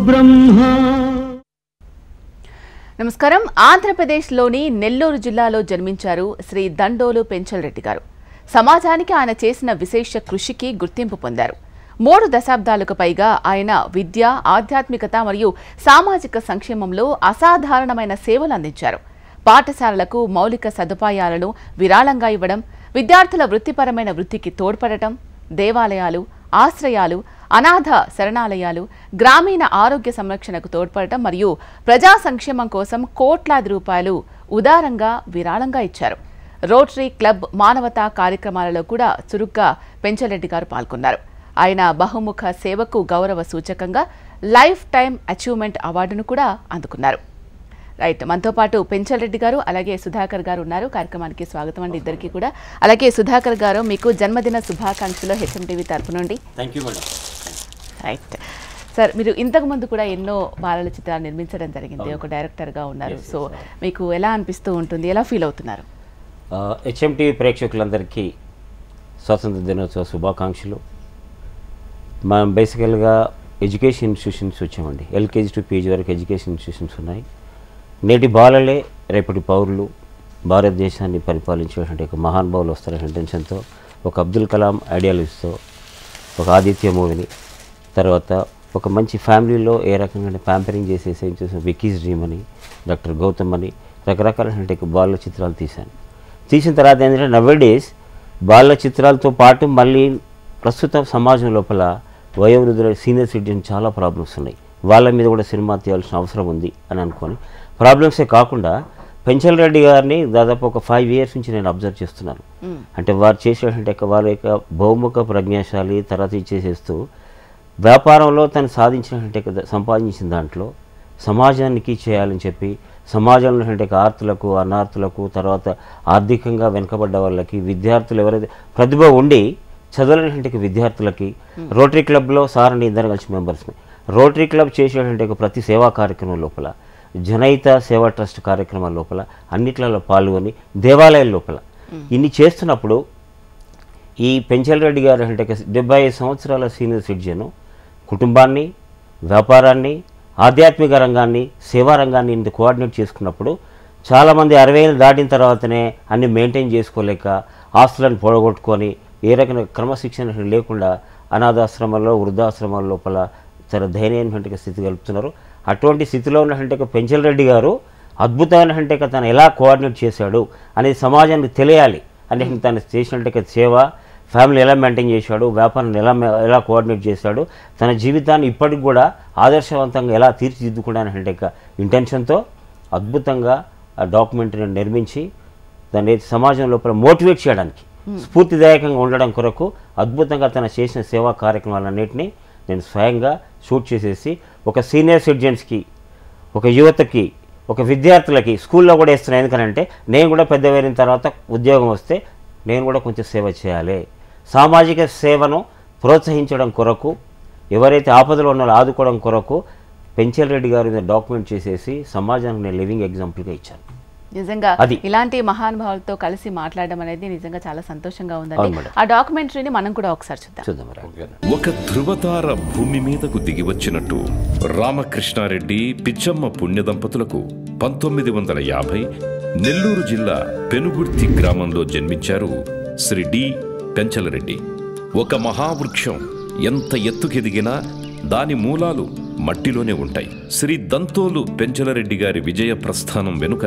బ్రహ్మ. నమస్కారం. ఆంధ్రప్రదేశ్లోని నెల్లూరు జిల్లాలో జన్మించారు శ్రీ దండోలు పెంచల్ రెడ్డి గారు. సమాజానికి ఆయన చేసిన విశేష కృషికి గుర్తింపు పొందారు. 3 దశాబ్దాలకు పైగా ఆయన విద్య, ఆధ్యాత్మికత మరియు సామాజిక సంక్షేమంలో అసాధారణమైన సేవలు అందించారు. పాఠశాలలకు మౌలిక సదుపాయాలను విరాళంగా ఇవ్వడం, విద్యార్థుల వృత్తిపరమైన వృత్తికి తోడ్పడటం, దేవాలయాలు, ఆశ్రయాలు, అనాథ శరణాలయాలు, గ్రామీణ ఆరోగ్య సంరక్షణకు తోడ్పడటం మరియు ప్రజా సంక్షేమం కోసం కోట్లాది రూపాయలు ఉదారంగా విరాళంగా ఇచ్చారు. రోటరీ క్లబ్ మానవతా కార్యక్రమాలలో కూడా చురుగ్గా పెంచలరెడ్డి గారు పాల్గొన్నారు. ఆయన బహుముఖ సేవకు గౌరవ సూచకంగా లైఫ్ టైమ్ అచీవ్మెంట్ అవార్డును కూడా అందుకున్నారు. రైట్, మనతో పాటు పెంచలరెడ్డి గారు అలాగే సుధాకర్ గారు ఉన్నారు. కార్యక్రమానికి స్వాగతం అండి ఇద్దరికి కూడా. అలాగే సుధాకర్ గారు, మీకు జన్మదిన శుభాకాంక్షలు హెచ్ఎంటీవీ తరపు నుండి. రైట్ సార్, మీరు ఇంతకుముందు కూడా ఎన్నో బాలల చిత్రాలు నిర్మించడం జరిగింది, ఒక డైరెక్టర్గా ఉన్నారు. సో మీకు ఎలా అనిపిస్తూ ఉంటుంది, ఎలా ఫీల్ అవుతున్నారు? హెచ్ఎంటీవీ ప్రేక్షకులందరికీ స్వాతంత్ర దినోత్సవ శుభాకాంక్షలు. మనం బేసికల్గా ఎడ్యుకేషన్ ఇన్స్టిట్యూషన్స్ వచ్చామండి. ఎల్కేజీ టు పీజీ వరకు ఎడ్యుకేషన్ ఇన్స్టిట్యూషన్స్ ఉన్నాయి. నేటి బాలలే రేపటి పౌరులు, భారతదేశాన్ని పరిపాలించేటువంటి ఒక మహానుభావులు వస్తారనే ఇంటెన్షన్తో, ఒక అబ్దుల్ కలాం ఐడియాలజీతో, ఒక ఆదిత్య మూవీని, తర్వాత ఒక మంచి ఫ్యామిలీలో ఏ రకంగా ప్యాంపరింగ్ చేసేసి విక్కీస్ డ్రీమ్ అని, డాక్టర్ గౌతమ్ అని రకరకాలైనటువంటి బాల చిత్రాలు తీసిన తర్వాత ఏంటంటే నవ్వేడేస్ బాల చిత్రాలతో పాటు మళ్ళీ ప్రస్తుత సమాజం లోపల వయోవృద్ధుల సీనియర్ సిటిజన్ చాలా ప్రాబ్లమ్స్ ఉన్నాయి. వాళ్ళ మీద కూడా సినిమా తీయాల్సిన అవసరం ఉంది అని అనుకొని, ప్రాబ్లమ్సే కాకుండా పెంచల్ రెడ్డి గారిని దాదాపు ఒక 5 years నుంచి నేను అబ్జర్వ్ చేస్తున్నాను. అంటే వారు చేసేటువంటి వారి యొక్క బహుముఖ ప్రజ్ఞాశాలి, తర్వాత ఇచ్చేసేస్తూ వ్యాపారంలో తను సంపాదించిన దాంట్లో సమాజానికి చేయాలని చెప్పి, సమాజంలో ఆర్తులకు, అనార్తులకు, తర్వాత ఆర్థికంగా వెనుకబడ్డ వాళ్ళకి, విద్యార్థులు ఎవరైతే ప్రతిభ ఉండి చదవలేనటువంటి విద్యార్థులకి రోటరీ క్లబ్లో సార్ అని ఇద్దరు కలిసి మెంబర్స్ని, రోటరీ క్లబ్ చేసేటువంటి ప్రతి సేవా కార్యక్రమం లోపల, జనహిత సేవా ట్రస్ట్ కార్యక్రమాల లోపల అన్నిట్లలో పాల్గొని, దేవాలయాల లోపల ఇన్ని చేస్తున్నప్పుడు ఈ పెంచల్ రెడ్డి గారు అంటే 75 సంవత్సరాల సీనియర్ సిటిజన్ కుటుంబాన్ని, వ్యాపారాన్ని, ఆధ్యాత్మిక రంగాన్ని, సేవా రంగాన్ని ఇంత కోఆర్డినేట్ చేసుకున్నప్పుడు చాలామంది 60 ఏళ్ళు దాటిన తర్వాతనే అన్ని మెయింటైన్ చేసుకోలేక ఆస్తులను పొడగొట్టుకొని ఏ రకమైన క్రమశిక్షణ లేకుండా అనాథాశ్రమాల్లో, వృద్ధాశ్రమాల లోపల చాలా దయనీయమైనటువంటి స్థితి కలుపుతున్నారు. అటువంటి స్థితిలో ఉన్నటువంటి పెంచల్ రెడ్డి గారు అద్భుతమైనటువంటి తను ఎలా కోఆర్డినేట్ చేశాడు అనేది సమాజానికి తెలియాలి అంటే తను చేసినట్టు సేవ, ఫ్యామిలీ ఎలా మెయింటైన్ చేశాడు, వ్యాపారాన్ని ఎలా కోఆర్డినేట్ చేశాడు, తన జీవితాన్ని ఇప్పటికి కూడా ఆదర్శవంతంగా ఎలా తీర్చిదిద్దుకోవడానికి ఇంటెన్షన్తో అద్భుతంగా ఆ డాక్యుమెంటరీని నిర్మించి దాన్ని సమాజం లోపల మోటివేట్ చేయడానికి, స్ఫూర్తిదాయకంగా ఉండడం కొరకు అద్భుతంగా తన చేసిన సేవా కార్యక్రమాలన్నింటినీ నేను స్వయంగా షూట్ చేసేసి ఒక సీనియర్ సిటిజన్స్కి, ఒక యువతకి, ఒక విద్యార్థులకి స్కూల్లో కూడా ఇస్తున్నాను. ఎందుకనంటే నేను కూడా పెద్ద వేరిన తర్వాత ఉద్యోగం వస్తే నేను కూడా కొంచెం సేవ చేయాలి, సామాజిక సేవను ప్రోత్సహించడం కొరకు, ఎవరైతే ఆపదలో ఉన్నారో ఆదుకోవడం కొరకు పెంచల్ రెడ్డి గారు డాక్యుమెంట్ చేసేసి సమాజానికి నేను లివింగ్ ఎగ్జాంపుల్గా ఇచ్చాను. నిజంగా ఇలాంటి మహానుభావులతో కలిసి మాట్లాడడం అనేది నిజంగా చాలా సంతోషంగా ఉందండి. ఆ డాక్యుమెంటరీని మనం కూడా ఒకసారి చూద్దాం. ఒక ధృవతార భూమి మీదకు దిగి వచ్చినట్టు రామకృష్ణారెడ్డి, పిచ్చమ్మ పుణ్య దంపతులకు 1950 నెల్లూరు జిల్లా పెనుగుర్తి గ్రామంలో జన్మించారు శ్రీ డి పెంచలరెడ్డి. ఒక మహావృక్షం ఎంత ఎత్తుకెదిగినా దాని మూలాలు మట్టిలోనే ఉంటాయి. శ్రీ దంతోలు పెంచలరెడ్డి గారి విజయ ప్రస్థానం వెనుక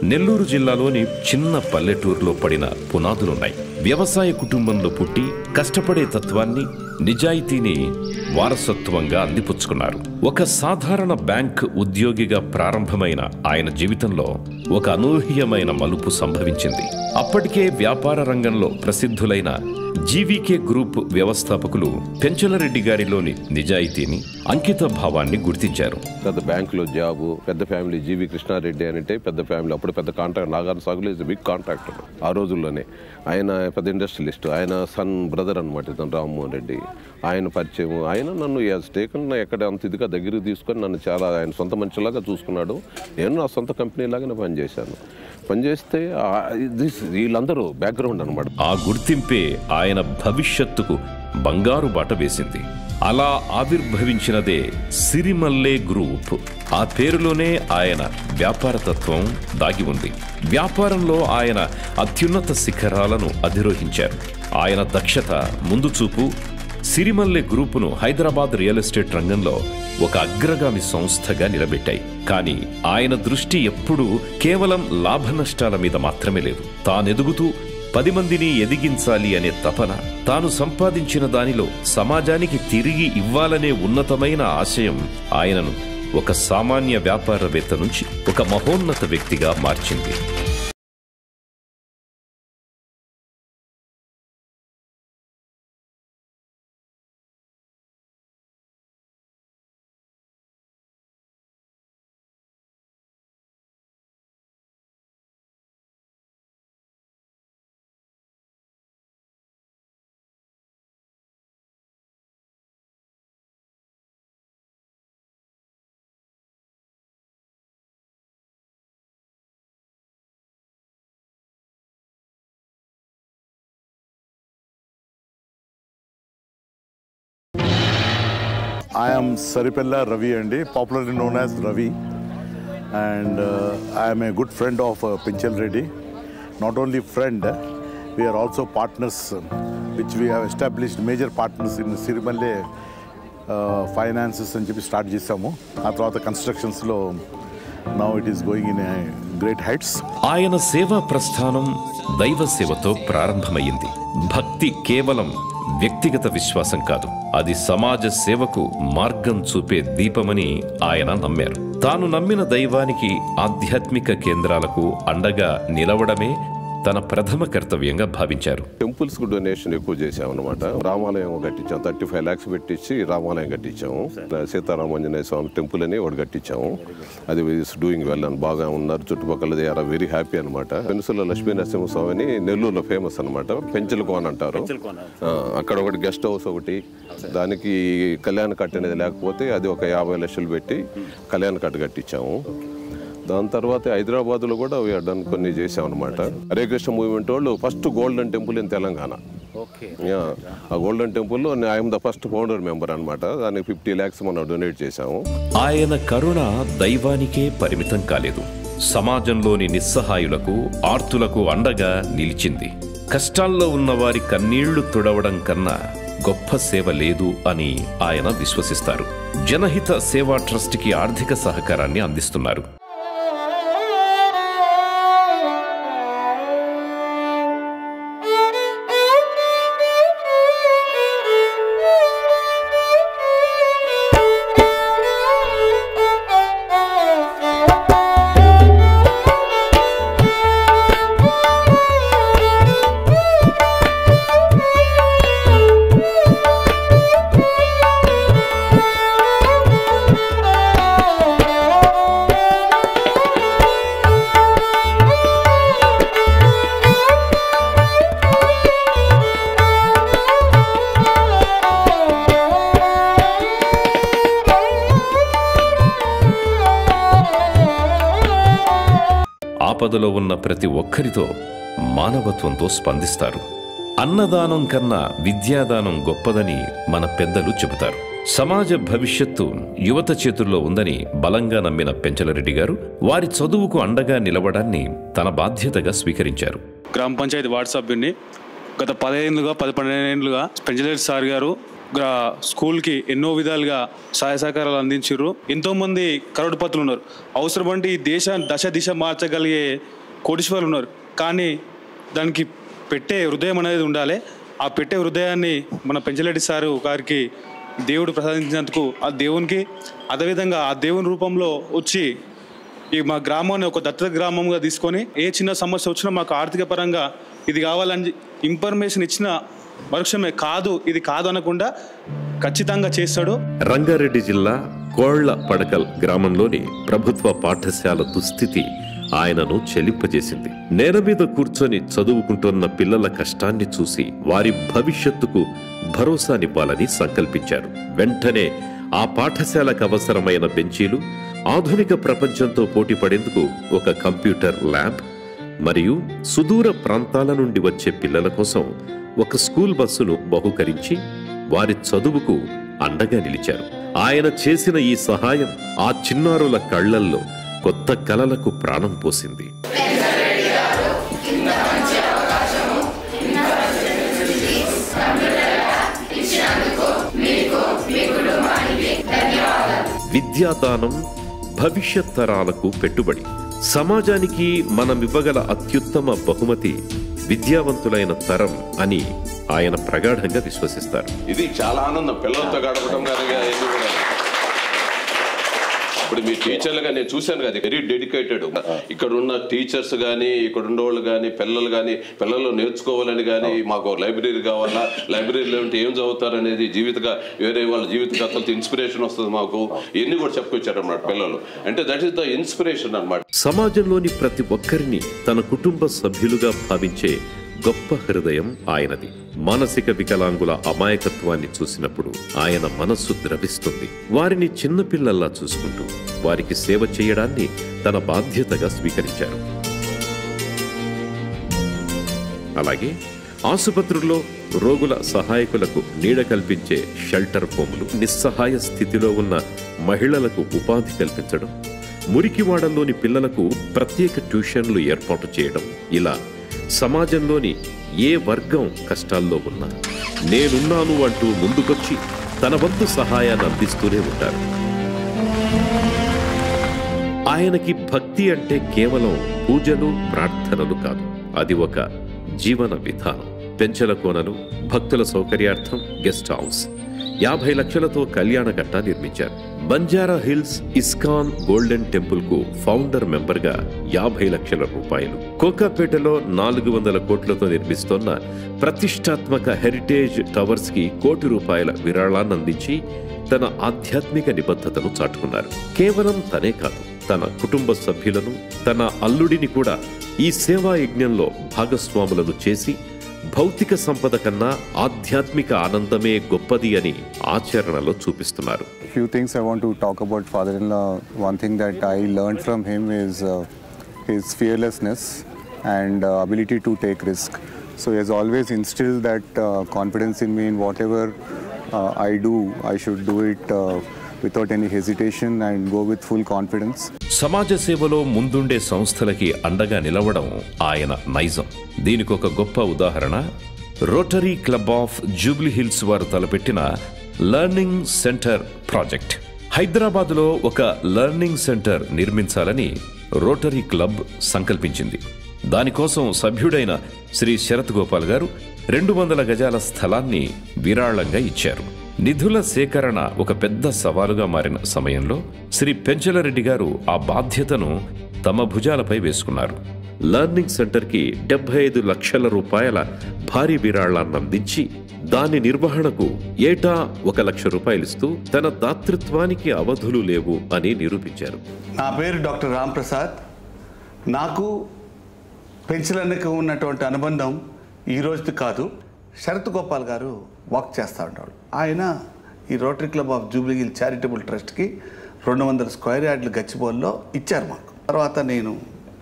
నెల్లూరు జిల్లాలోని చిన్న పల్లెటూరులో పడిన పునాదులున్నాయి. వ్యవసాయ కుటుంబంలో పుట్టి కష్టపడే తత్వాన్ని, నిజాయితీని వారసత్వంగా అందిపుచ్చుకున్నారు. ఒక సాధారణ బ్యాంక్ ఉద్యోగిగా ప్రారంభమైన ఆయన జీవితంలో ఒక అనూహ్యమైన మలుపు సంభవించింది. అప్పటికే వ్యాపార రంగంలో ప్రసిద్ధులైన జీవీకే గ్రూప్ వ్యవస్థాపకులు పెంచలరెడ్డి గారిలోని నిజాయితీని, అంకిత భావాన్ని గుర్తించారు. పెద్ద బ్యాంకులో జాబు, పెద్ద ఫ్యామిలీ, జీవి కృష్ణారెడ్డి అంటే పెద్ద ఫ్యామిలీ. అప్పుడు పెద్ద కాంట్రాక్ట్, నాగార్జున సాగులో ఇస్ బిగ్ కాంట్రాక్టర్ ఆ రోజుల్లోనే. ఆయన పెద్ద ఇండస్ట్రియలిస్ట్, ఆయన సన్ బ్రదర్ అనమాట ఇతను రామ్మోహన్ రెడ్డి. ఆయన పరిచయం, ఆయన నన్ను టేకన్ ఎక్కడ అంత ఇదిగా దగ్గరికి తీసుకొని నన్ను చాలా ఆయన సొంత మనిషిలాగా చూసుకున్నాడు. నేను నా సొంత కంపెనీలాగానే పనిచేశాను. పనిచేస్తే వీళ్ళందరూ బ్యాక్గ్రౌండ్ అనమాట. ఆ గుర్తింపే ఆయన భవిష్యత్తుకు బంగారు బాట వేసింది. అలా ఆవిర్భవించినదే సిరిమల్లె గ్రూప్. ఆ పేరులోనే ఆయన వ్యాపారతత్వం దాగి ఉంది. వ్యాపారంలో ఆయన అత్యున్నత శిఖరాలను అధిరోహించారు. ఆయన దక్షత, ముందు చూపు సిరిమల్లె గ్రూపును హైదరాబాద్ రియల్ ఎస్టేట్ రంగంలో ఒక అగ్రగామి సంస్థగా నిలబెట్టాయి. కానీ ఆయన దృష్టి ఎప్పుడూ కేవలం లాభ నష్టాల మీద మాత్రమే లేదు. తానెదుగుతూ 10 మందిని ఎదిగించాలి అనే తపన, తాను సంపాదించిన దానిలో సమాజానికి తిరిగి ఇవ్వాలనే ఉన్నతమైన ఆశయం ఆయనను ఒక సామాన్య వ్యాపారవేత్త నుంచి ఒక మహోన్నత వ్యక్తిగా మార్చింది. I am Saripella Ravi Andi, popularly known as Ravi, and I am a good friend of Pinchal Reddy. Not only friend, we are also partners, which we have established major partners in Sirimalle finances and start చేసాము. ఆ తర్వాత constructions లో now it is going in a great heights. ఆయన సేవా ప్రస్థానం దైవ సేవతో ప్రారంభమైంది. భక్తి కేవలం వ్యక్తిగత విశ్వాసం కాదు, అది సమాజ సేవకు మార్గం చూపే దీపమని ఆయన నమ్మారు. తాను నమ్మిన దైవానికి, ఆధ్యాత్మిక కేంద్రాలకు అండగా నిలవడమే తన ప్రథమ కర్తవ్యంగా భావించారు. టెంపుల్స్ కు డొనేషన్ ఎక్కువ చేసామన్నమాట. రామాలయం కట్టించాం, 35 lakhs పెట్టించి రామాలయం కట్టించాము. సీతారామాంజనేయ స్వామి టెంపుల్ అని ఒకటి కట్టించాము. అది ఇస్ డూయింగ్ వెల్ అని బాగా ఉన్నారు. చుట్టుపక్కల దే ఆర్ వెరీ హ్యాపీ అనమాట. పెనుసుల లక్ష్మీ నరసింహ స్వామిని నెల్లూరులో ఫేమస్ అనమాట. పెంచల కోన అంటారు. అక్కడ ఒకటి గెస్ట్ హౌస్ ఒకటి, దానికి కళ్యాణ కట్ట అనేది లేకపోతే అది ఒక 50 లక్షలు పెట్టి కళ్యాణ కట్ట కట్టించాము. దాని తర్వాత హైదరాబాద్లో కూడా కొన్ని చేసాం అనమాట. హరే కృష్ణ మూవ్మెంట్ వాళ్ళు first golden temple in Telangana. ఆ గోల్డెన్ టెంపుల్లో I'm the first founder member అనమాట. దానికి 50 lakhs మనం డొనేట్ చేశాము. ఆయన కరుణ దైవానికే పరిమితం కాలేదు, సమాజంలోని నిస్సహాయులకు, ఆర్తులకు అండగా నిలిచింది. కష్టాల్లో ఉన్న వారి కన్నీళ్లు తుడవడం కన్నా గొప్ప సేవ లేదు అని ఆయన విశ్వసిస్తారు. జనహిత సేవా ట్రస్ట్కి ఆర్థిక సహకారాన్ని అందిస్తున్నారు. ఆపదలో ఉన్న ప్రతి ఒక్కరితో మానవత్వంతో స్పందిస్తారు. అన్నదానం కన్నా విద్యాదానం గొప్పదని మన పెద్దలు చెబుతారు. సమాజ భవిష్యత్తు యువత చేతుల్లో ఉందని బలంగా నమ్మిన పెంచలరెడ్డి గారు వారి చదువుకు అండగా నిలవడాన్ని తన బాధ్యతగా స్వీకరించారు. గ్రామ పంచాయతీ వార్డు సభ్యుడిని గత 10-12 ఏళ్ళుగా పెంచలరెడ్డి సార్ గారు స్కూల్కి ఎన్నో విధాలుగా సహాయ సహకారాలు అందించారు. ఎంతోమంది కరోడ్పతులు ఉన్నారు, అవసరమంటే ఈ దశ దిశ మార్చగలిగే కోటీశ్వరులు ఉన్నారు. కానీ దానికి పెట్టే హృదయం అనేది ఉండాలి. ఆ పెట్టే హృదయాన్ని మన పెంచలరెడ్డి సారు గారికి దేవుడు ప్రసాదించినందుకు ఆ దేవునికి, అదేవిధంగా ఆ దేవుని రూపంలో వచ్చి ఈ మా గ్రామాన్ని ఒక దత్తత గ్రామంగా తీసుకొని ఏ చిన్న సమస్య వచ్చినా మాకు ఆర్థిక పరంగా ఇది కావాలని ఇన్ఫర్మేషన్ ఇచ్చిన మరుక్షమే కాదు, ఇది కాదు అనకుండా ఖచ్చితంగా చేస్తాడు. రంగారెడ్డి జిల్లా కోళ్ల పడకల్ గ్రామంలోని ప్రభుత్వ పాఠశాల దుస్థితి ఆయనను చెలింపజేసింది. నేల మీద కూర్చొని చదువుకుంటున్న పిల్లల కష్టాన్ని చూసి వారి భవిష్యత్తుకు భరోసానివ్వాలని సంకల్పించారు. వెంటనే ఆ పాఠశాలకు అవసరమైన బెంచీలు, ఆధునిక ప్రపంచంతో పోటీ పడేందుకు ఒక కంప్యూటర్ ల్యాబ్ మరియు సుదూర ప్రాంతాల నుండి వచ్చే పిల్లల కోసం ఒక స్కూల్ బస్సును బహుకరించి వారి చదువుకు అండగా నిలిచారు. ఆయన చేసిన ఈ సహాయం ఆ చిన్నారుల కళ్లల్లో కొత్త కలలకు ప్రాణం పోసింది. విద్యాదానం భవిష్యత్ తరాలకు పెట్టుబడి. సమాజానికి మనమివ్వగల అత్యుత్తమ బహుమతి విద్యావంతులైన తరం అని ఆయన ప్రగాఢంగా విశ్వసిస్తారు. ఇది చాలా ఆనందం పిల్లలతో గడపడం కానీ. ఇప్పుడు మీ టీచర్లుగా నేను చూశాను కదా, వెరీ డెడికేటెడ్. ఇక్కడ ఉన్న టీచర్స్ కానీ, ఇక్కడ ఉన్న వాళ్ళు కానీ, పిల్లలు కానీ, పిల్లలు నేర్చుకోవాలని కానీ, మాకు లైబ్రరీ కావాలా, లైబ్రరీలో ఉంటే ఏం చదువుతారు అనేది వేరే వాళ్ళ జీవిత కథలతో ఇన్స్పిరేషన్ వస్తుంది మాకు, ఇవన్నీ కూడా చెప్పుకొచ్చారు అన్నమాట పిల్లలు. అంటే దట్ ఈస్ ద ఇన్స్పిరేషన్ అన్నమాట. సమాజంలోని ప్రతి ఒక్కరిని తన కుటుంబ సభ్యులుగా భావించే గొప్ప హృదయం ఆయనది. మానసిక వికలాంగుల అమాయకత్వాన్ని చూసినప్పుడు ఆయన మనస్సు ద్రవిస్తుంది. వారిని చిన్నపిల్లల్లా చూసుకుంటూ వారికి సేవ చేయడాన్ని తన బాధ్యతగా స్వీకరించారు. అలాగే ఆసుపత్రుల్లో రోగుల సహాయకులకు నీడ కల్పించే షెల్టర్ హోములు, నిస్సహాయ స్థితిలో ఉన్న మహిళలకు ఉపాధి కల్పించడం, మురికివాడల్లోని పిల్లలకు ప్రత్యేక ట్యూషన్లు ఏర్పాటు చేయడం, ఇలా సమాజంలోని ఏ వర్గం కష్టాల్లో ఉన్నా నేనున్నాను అంటూ ముందుకొచ్చి తన వంతు సహాయాన్ని అందిస్తూనే ఉంటారు. ఆయనకి భక్తి అంటే కేవలం పూజలు, ప్రార్థనలు కాదు, అది ఒక జీవన విధానం. పెంచల కోనలు, భక్తుల సౌకర్యార్థం గెస్ట్ హౌస్, 50 లక్షలతో కళ్యాణకట్ట నిర్మించారు. Banjara hills ISKCON golden temple కు ఫౌండర్ మెంబర్ గా 50 లక్షల రూపాయలు. కోకాపేటలో 400 కోట్లతో నిర్మిస్తోన్న ప్రతిష్టాత్మక హెరిటేజ్ టవర్స్ కి ₹1 కోటి విరాళాన్ని అందించి తన ఆధ్యాత్మిక నిబద్ధతను చాటుకున్నారు. కేవలం తనే కాదు, తన కుటుంబ సభ్యులను, తన అల్లుడిని కూడా ఈ సేవా యజ్ఞంలో భాగస్వాములను చేసి భౌతిక సంపద కన్నా ఆధ్యాత్మిక ఆనందమే గొప్పది అని ఆచరణలో చూపిస్తున్నారు. Few things I want to talk about father-in-law. One thing that I learned from him is his fearlessness and ability to take risk. So he has always instilled that confidence in me in whatever I do. I should do it without any hesitation and go with full confidence. సమాజ సేవలో ముందుండే సంస్థలకి అండగా నిలవడం ఆయన నైజం. దీనికి ఒక గొప్ప ఉదాహరణ rotary Club of Jubilee hills వారు తలపెట్టిన లెర్నింగ్ సెంటర్ ప్రాజెక్ట్. హైదరాబాద్లో ఒక లెర్నింగ్ సెంటర్ నిర్మించాలని రోటరీ క్లబ్ సంకల్పించింది. దానికోసం సభ్యుడైన శ్రీ శరత్ గోపాల్ గారు 200 గజాల స్థలాన్ని విరాళంగా ఇచ్చారు. నిధుల సేకరణ ఒక పెద్ద సవాలుగా మారిన సమయంలో శ్రీ పెంచలరెడ్డి గారు ఆ బాధ్యతను తమ భుజాలపై వేసుకున్నారు. లెర్నింగ్ సెంటర్కి 75 లక్షల రూపాయల భారీ విరాళాన్ని అందించి దాని నిర్వహణకు ఏటా ₹1 లక్ష ఇస్తూ తన దాతృత్వానికి అవధులు లేవు అని నిరూపించారు. నా పేరు డాక్టర్ రామ్ ప్రసాద్. నాకు పెంచలన్నకు ఉన్నటువంటి అనుబంధం ఈ రోజుది కాదు. శరత్ గోపాల్ గారు వాక్ చేస్తూ ఉంటాడు. ఆయన ఈ Rotary Club of Jubilee Hills charitable ట్రస్ట్కి 200 స్క్వేర్ యార్డులు గచ్చిబౌలిలో ఇచ్చారు మాకు. తర్వాత నేను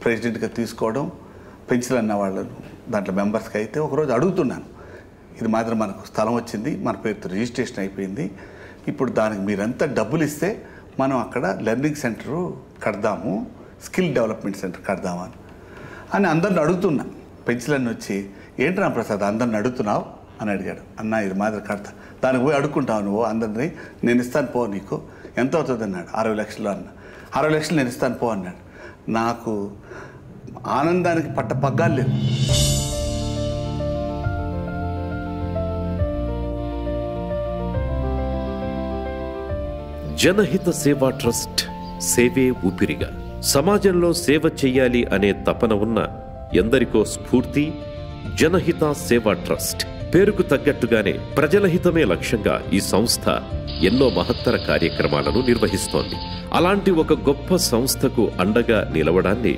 ప్రెసిడెంట్గా తీసుకోవడం, పెంచలన్న వాళ్ళను దాంట్లో మెంబర్స్కి అయితే ఒకరోజు అడుగుతున్నాను, ఇది మాత్రం మనకు స్థలం వచ్చింది, మన పేరుతో రిజిస్ట్రేషన్ అయిపోయింది, ఇప్పుడు దానికి మీరంతా డబ్బులు ఇస్తే మనం అక్కడ లెర్నింగ్ సెంటరు కడదాము, స్కిల్ డెవలప్మెంట్ సెంటర్ కడదాము అని అందరిని అడుగుతున్నా. పెంచలన్న వచ్చి ఏంటి రామ్ ప్రసాద్ అందరిని అడుగుతున్నావు అని అడిగాడు. అన్న ఇది మాదిరి కడతా, దానికి పోయి అడుక్కుంటావు నువ్వు అందరినీ, నేను ఇస్తాను పో, నీకు ఎంత అవుతుంది అన్నాడు. 60 లక్షలు అన్న. 60 లక్షలు నేను ఇస్తాను పో అన్నాడు. నాకు ఆనందానికి పట్ట పగ్గాలు లేవు. జనహిత సేవా ట్రస్ట్ సేవే ఊపిరిగా. సమాజంలో సేవ చెయ్యాలి అనే తపన ఉన్న ఎందరికో స్ఫూర్తి జనహిత సేవా ట్రస్ట్. పేరుకు తగ్గట్టుగానే ప్రజల హితమే లక్ష్యంగా ఈ సంస్థ ఎన్నో మహత్తర కార్యక్రమాలను నిర్వహిస్తోంది. అలాంటి ఒక గొప్ప సంస్థకు అండగా నిలవడాన్ని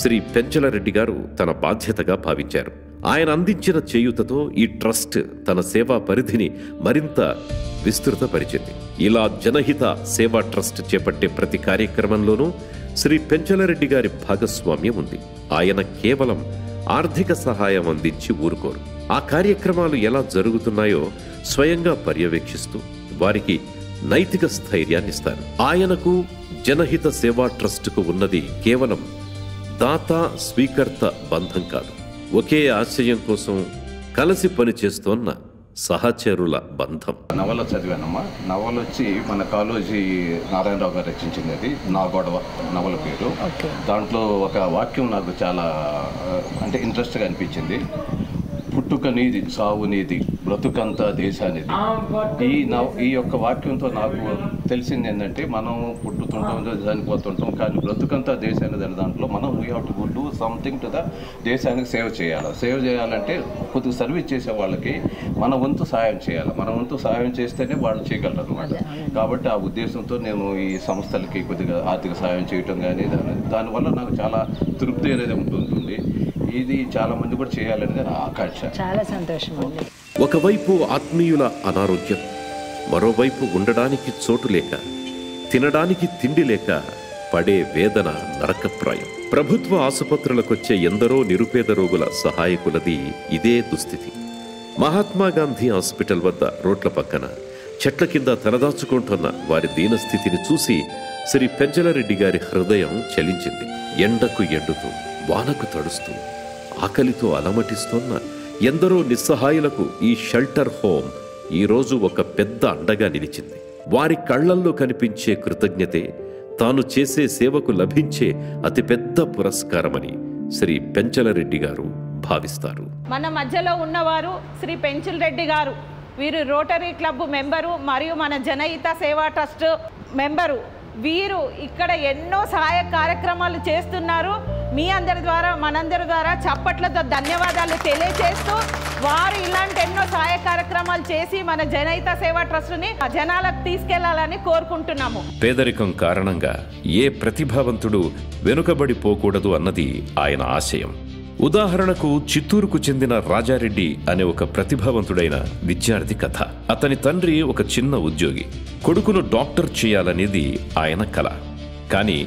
శ్రీ పెంచలరెడ్డి గారు తన బాధ్యతగా భావించారు. ఆయన అందించిన చేయూతతో ఈ ట్రస్ట్ తన సేవా పరిధిని మరింత విస్తృతపరిచింది. ఇలా జనహిత సేవా ట్రస్ట్ చేపట్టే ప్రతి కార్యక్రమంలోనూ శ్రీ పెంచలరెడ్డి గారి భాగస్వామ్యం ఉంది. ఆయన కేవలం ఆర్థిక సహాయం అందించి ఊరుకోరు. ఆ కార్యక్రమాలు ఎలా జరుగుతున్నాయో స్వయంగా పర్యవేక్షిస్తూ వారికి నైతిక స్థైర్యాన్నిస్తారు. ఆయనకు జనహిత సేవా ట్రస్టుకు ఉన్నది కేవలం దాత స్వీకర్త బంధం కాదు, ఒకే ఆశయం కోసం కలిసి పనిచేస్తోన్న సహచరుల బంధం. నవల చదివానమ్మా. నవల వచ్చి మన కాళోజీ నారాయణరావు గారు రచించింది. అది నా గొడవ నవల పేరు. దాంట్లో ఒక వాక్యం నాకు చాలా అంటే ఇంట్రెస్ట్గా అనిపించింది. పుట్టుక నీది, సావు నీది, బ్రతుకంతా దేశానిది. ఈ యొక్క వాక్యంతో నాకు తెలిసింది ఏంటంటే, మనం పుట్టుతుంటాం, చనిపోతుంటాం, కానీ బ్రతుకంతా దేశానిది అనే దాంట్లో మనం we have to do something to the దేశానికి సేవ చేయాలి. సేవ చేయాలంటే కొద్దిగా సర్వీస్ చేసే వాళ్ళకి మన వంతు సహాయం చేయాలి. మన వంతు సహాయం చేస్తేనే వాళ్ళు చేయగలరు అనమాట. కాబట్టి ఆ ఉద్దేశంతో నేను ఈ సంస్థలకి కొద్దిగా ఆర్థిక సహాయం చేయటం కానీ దానివల్ల నాకు చాలా తృప్తి అనేది ఉంటుంది. ఇది చాలా మంది కూడా చేయాలనేది నా ఆకాంక్ష. చాలా సంతోషం అండి. ఒకవైపు ఆత్మీయుల అనారోగ్యం, మరోవైపు ఉండడానికి చోటు లేక, తినడానికి తిండి లేక పడే వేదన నరకప్రాయం. ప్రభుత్వ ఆసుపత్రులకొచ్చే ఎందరో నిరుపేద రోగుల సహాయకులది ఇదే దుస్థితి. మహాత్మాగాంధీ హాస్పిటల్ వద్ద రోడ్ల పక్కన చెట్ల కింద తలదాచుకుంటున్న వారి దీనస్థితిని చూసి శ్రీ పెంచలరెడ్డి గారి హృదయం చలించింది. ఎండకు ఎండుతూ, వానకు తడుస్తూ, ఆకలితో అలమటిస్తోన్న ఎందరో నిస్సహాయులకు ఈ షెల్టర్ హోమ్ ఈరోజు ఒక పెద్ద అండగా నిలిచింది. వారి కళ్లల్లో కనిపించే కృతజ్ఞతే తాను చేసే సేవకు లభించే అతిపెద్ద పురస్కారమని శ్రీ పెంచలరెడ్డి గారు భావిస్తారు. మన మధ్యలో ఉన్నవారు శ్రీ పెంచలరెడ్డి గారు. వీరు రోటరీ క్లబ్ మెంబరు మరియు మన జనహిత సేవా ట్రస్ట్ మెంబరు. వీరు ఇక్కడ ఎన్నో సహాయ కార్యక్రమాలు చేస్తున్నారు. మీ అందరి ద్వారా, మనందరి ద్వారా చప్పట్లతో ధన్యవాదాలు తెలియజేస్తూ, వారు ఇలాంటి ఎన్నో సహాయ కార్యక్రమాలు చేసి మన జనహిత సేవా ట్రస్ట్ని జనాలకు తీసుకెళ్లాలని కోరుకుంటున్నాము. పేదరికం కారణంగా ఏ ప్రతిభావంతుడు వెనుకబడిపోకూడదు అన్నది ఆయన ఆశయం. ఉదాహరణకు చిత్తూరుకు చెందిన రాజారెడ్డి అనే ఒక ప్రతిభావంతుడైన విద్యార్థి కథ. అతని తండ్రి ఒక చిన్న ఉద్యోగి, కొడుకును డాక్టర్ చేయాలనేది ఆయన కల. కానీ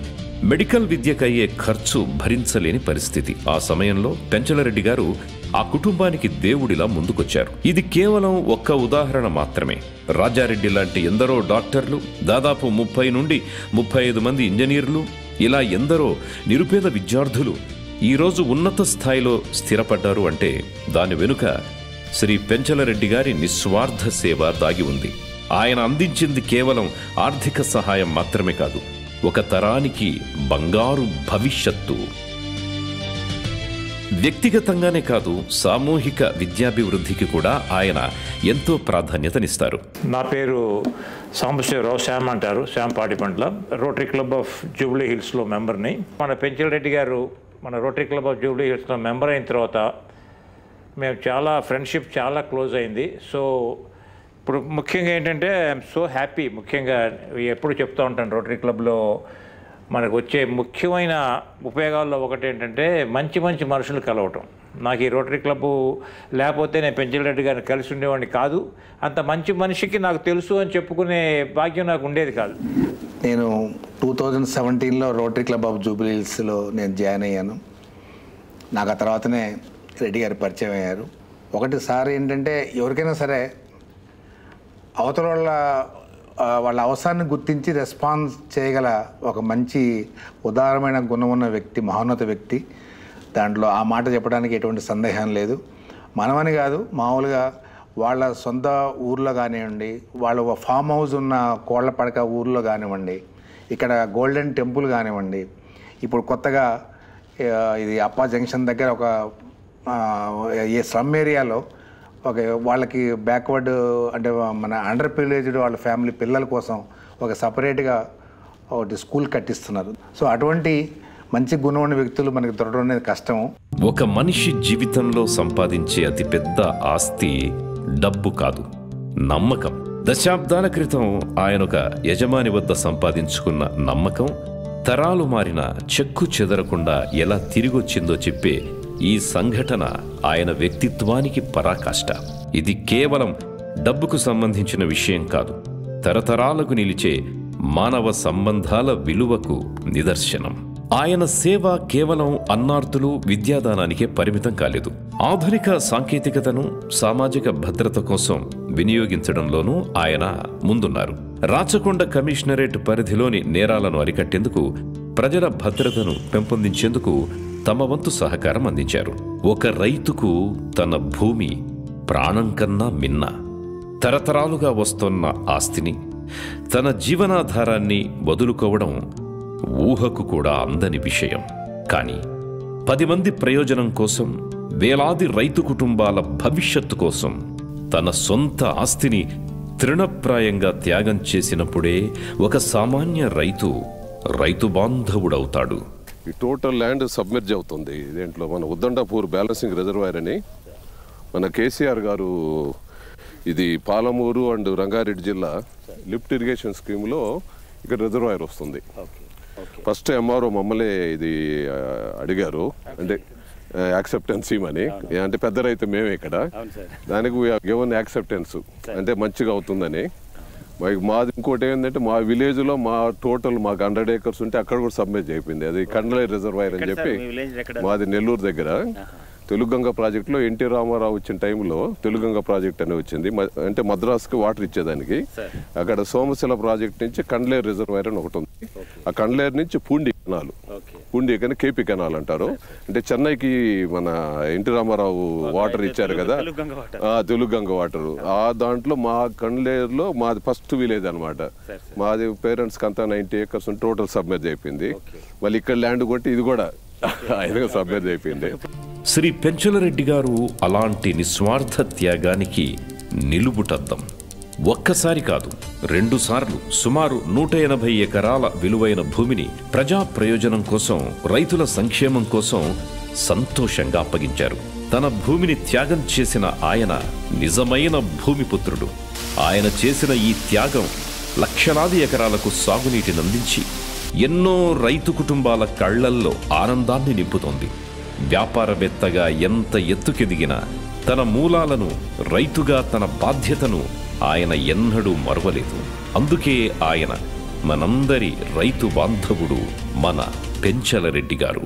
మెడికల్ విద్యకయ్యే ఖర్చు భరించలేని పరిస్థితి. ఆ సమయంలో పెంచలరెడ్డి గారు ఆ కుటుంబానికి దేవుడిలా ముందుకొచ్చారు. ఇది కేవలం ఒక్క ఉదాహరణ మాత్రమే. రాజారెడ్డి లాంటి ఎందరో డాక్టర్లు, దాదాపు 30 నుండి 35 మంది ఇంజనీర్లు, ఇలా ఎందరో నిరుపేద విద్యార్థులు ఈరోజు ఉన్నత స్థాయిలో స్థిరపడ్డారు అంటే దాని వెనుక శ్రీ పెంచలరెడ్డి గారి నిస్వార్థ సేవ దాగి ఉంది. ఆయన అందించింది కేవలం ఆర్థిక సహాయం మాత్రమే కాదు, ఒక తరానికి బంగారు భవిష్యత్తు. వ్యక్తిగతంగానే కాదు, సామూహిక విద్యాభివృద్ధికి కూడా ఆయన ఎంతో ప్రాధాన్యతనిస్తారు. నా పేరు సాంబశివరావు, శ్యామ్ అంటారు, Shyam Patipantla. Rotary Club of Jubilee హిల్స్లో మెంబర్ని. మన పెంచలరెడ్డి గారు మన రోటరీ క్లబ్ ఆఫ్ జూబ్లీ హిల్స్లో మెంబర్ అయిన తర్వాత మేము చాలా ఫ్రెండ్షిప్ చాలా క్లోజ్ అయింది. సో ఇప్పుడు ముఖ్యంగా ఏంటంటే ఐఎమ్ సో హ్యాపీ. ముఖ్యంగా ఎప్పుడు చెప్తూ ఉంటాను, రోటరీ క్లబ్లో మనకు వచ్చే ముఖ్యమైన ఉపయోగాల్లో ఒకటి ఏంటంటే మంచి మంచి మనుషులు కలవటం. నాకు ఈ రోటరీ క్లబ్బు లేకపోతే నేను పెంచలరెడ్డి గారిని కలిసి ఉండేవాడిని కాదు. అంత మంచి మనిషికి నాకు తెలుసు అని చెప్పుకునే భాగ్యం నాకు ఉండేది కాదు. నేను 2017లో రోటరీ క్లబ్ ఆఫ్ జూబ్లీ హిల్స్లో నేను జాయిన్ అయ్యాను. నాకు ఆ తర్వాతనే రెడ్డి గారు పరిచయం అయ్యారు. ఒకటిసారి ఏంటంటే ఎవరికైనా సరే అవతల వాళ్ళ అవసరాన్ని గుర్తించి రెస్పాన్స్ చేయగల ఒక మంచి ఉదారమైన గుణం ఉన్న వ్యక్తి, మహోన్నత వ్యక్తి. దాంట్లో ఆ మాట చెప్పడానికి ఎటువంటి సందేహం లేదు. మనమని కాదు, మామూలుగా వాళ్ళ సొంత ఊర్లో కానివ్వండి, వాళ్ళ ఫామ్ హౌస్ ఉన్న కోళ్లపడక ఊర్లో కానివ్వండి, ఇక్కడ గోల్డెన్ టెంపుల్ కానివ్వండి, ఇప్పుడు కొత్తగా ఇది అప్పా జంక్షన్ దగ్గర ఒక ఈ స్లమ్ ఏరియాలో ఒక వాళ్ళకి బ్యాక్వర్డ్ అంటే మన అండర్ ప్రివిలేజ్డ్ వాళ్ళ ఫ్యామిలీ పిల్లల కోసం ఒక సపరేట్గా ఒకటి స్కూల్ కట్టిస్తున్నారు. సో అటువంటి మంచి గుణం ఉన్న వ్యక్తులు మనకి దొరకడం అనేది కష్టం. ఒక మనిషి జీవితంలో సంపాదించే అతిపెద్ద ఆస్తి డబ్బు కాదు, నమ్మకం. దశాబ్దాల క్రితం ఆయన ఒక యజమాని వద్ద సంపాదించుకున్న నమ్మకం తరాలు మారిన చెక్కు చెదరకుండా ఎలా తిరిగొచ్చిందో చెప్పే ఈ సంఘటన ఆయన వ్యక్తిత్వానికి పరాకాష్ట. ఇది కేవలం డబ్బుకు సంబంధించిన విషయం కాదు, తరతరాలకు నిలిచే మానవ సంబంధాల విలువకు నిదర్శనం. ఆయన సేవ కేవలం అన్నార్తులు విద్యాదానానికే పరిమితం కాలేదు. ఆధునిక సాంకేతికతను సామాజిక భద్రత కోసం వినియోగించడంలోనూ ఆయన ముందున్నారు. రాచకొండ కమిషనరేట్ పరిధిలోని నేరాలను అరికట్టేందుకు, ప్రజల భద్రతను పెంపొందించేందుకు తమ వంతు సహకారం అందించారు. ఒక రైతుకు తన భూమి ప్రాణం కన్నా మిన్న. తరతరాలుగా వస్తున్న ఆస్తిని, తన జీవనాధారాన్ని వదులుకోవడం ఊహకు కూడా అందని విషయం. కానీ 10 మంది ప్రయోజనం కోసం, వేలాది రైతు కుటుంబాల భవిష్యత్తు కోసం తన సొంత ఆస్తిని తృణప్రాయంగా త్యాగం చేసినప్పుడే ఒక సామాన్య రైతు బాంధవుడవుతాడు. ఈ టోటల్ ల్యాండ్ సబ్మెర్జ్ అవుతుంది. దీంట్లో మన ఉద్దండపూర్ బ్యాలెన్సింగ్ రిజర్వాయర్ అని మన కేసీఆర్ గారు ఇది పాలమూరు అండ్ రంగారెడ్డి జిల్లా లిఫ్ట్ ఇరిగేషన్ స్కీమ్లో ఇక్కడ రిజర్వాయర్ వస్తుంది. ఫస్ట్ ఎంఆర్ఓ మమ్మల్ని ఇది అడిగారు, అంటే యాక్సెప్టెన్స్ ఇవ్వమని. అంటే పెద్ద రైతు మేమే ఇక్కడ, దానికి గివెన్ యాక్సెప్టెన్స్ అంటే మంచిగా అవుతుందని. మాది ఇంకోటి ఏంటంటే మా విలేజ్లో టోటల్ మాకు 100 acres ఉంటే అక్కడ కూడా సబ్మిట్ అయిపోయింది. అది కండలేరు రిజర్వాయర్ అని చెప్పి మాది నెల్లూరు దగ్గర తెలుగుగంగ ప్రాజెక్టులో ఎన్టీ రామారావు వచ్చిన టైంలో తెలుగుగంగ ప్రాజెక్ట్ అని వచ్చింది. అంటే మద్రాసుకి వాటర్ ఇచ్చేదానికి అక్కడ సోమశిల ప్రాజెక్ట్ నుంచి కండ్లేరు రిజర్వాయర్ అని ఒకటి ఉంది. ఆ కండ్లేరు నుంచి పూండి కానీ కేపీ కెనాల్ అంటారు. అంటే చెన్నైకి మన ఎన్టీ రామారావు వాటర్ ఇచ్చారు కదా, తెలుగుగంగ వాటర్. ఆ దాంట్లో మా కండ్లేరులో మాది ఫస్ట్ విలేజ్ అనమాట. మాది పేరెంట్స్కి అంతా 90 acres టోటల్ సబ్మెర్జ్ అయిపోయింది. మళ్ళీ ఇక్కడ ల్యాండ్ కొట్టి ఇది కూడా సబ్మెర్జ్ అయిపోయింది. శ్రీ పెంచలరెడ్డి గారు అలాంటి నిస్వార్థ త్యాగానికి నిలుపుటద్దం. ఒక్కసారి కాదు, 2 సార్లు సుమారు 180 ఎకరాల విలువైన భూమిని ప్రజా ప్రయోజనం కోసం, రైతుల సంక్షేమం కోసం సంతోషంగా అప్పగించారు. తన భూమిని త్యాగం చేసిన ఆయన నిజమైన భూమిపుత్రుడు. ఆయన చేసిన ఈ త్యాగం లక్షలాది ఎకరాలకు సాగునీటినందించి ఎన్నో రైతు కుటుంబాల కళ్లల్లో ఆనందాన్ని నింపుతోంది. వ్యాపారవేత్తగా ఎంత ఎత్తుకెదిగినా తన మూలాలను, రైతుగా తన బాధ్యతను ఆయన ఎన్నడూ మరువలేదు. అందుకే ఆయన మనందరి రైతు బాంధవుడు, మన పెంచలరెడ్డి గారు.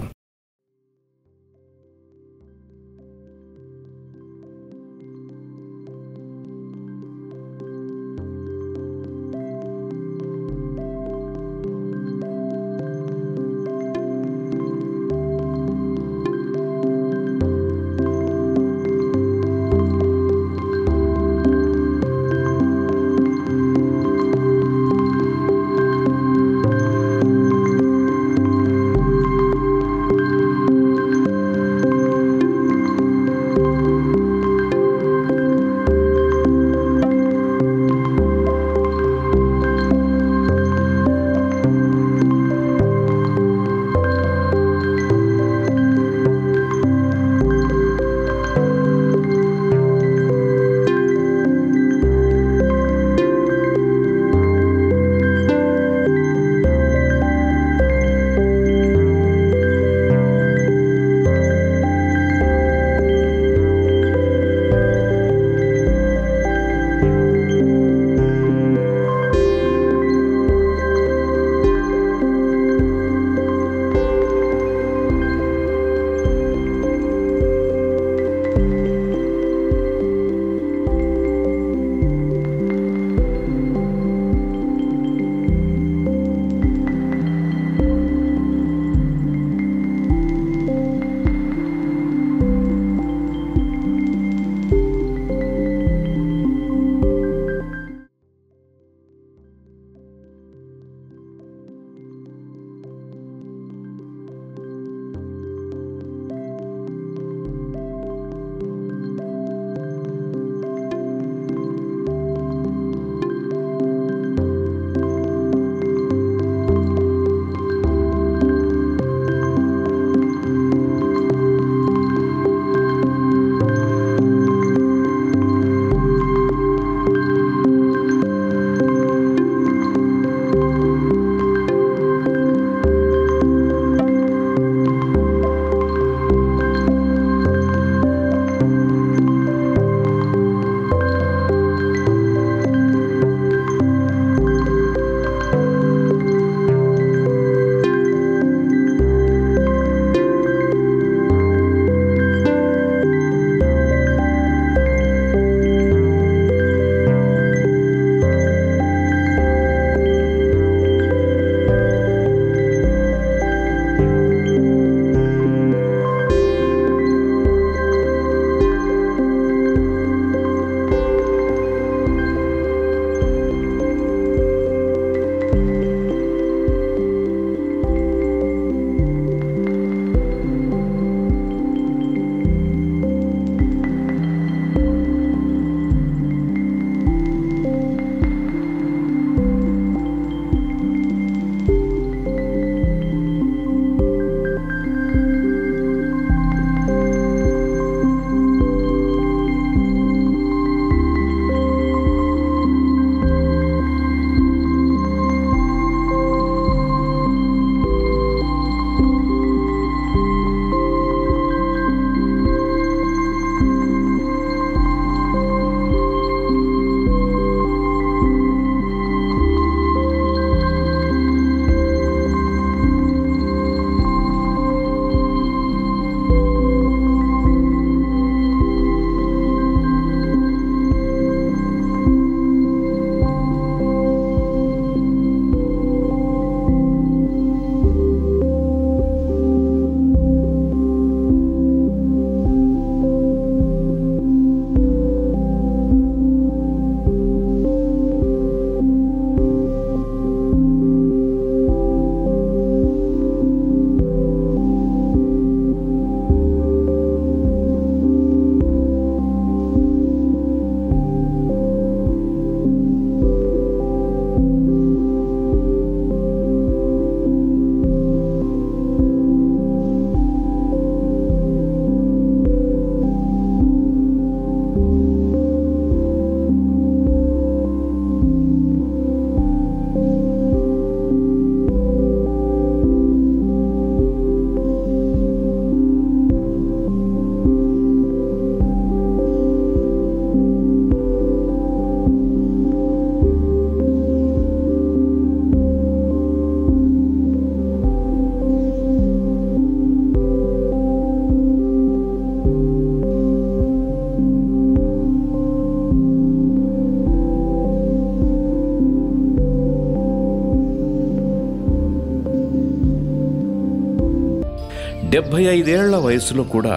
75 ఏళ్ల వయసులో కూడా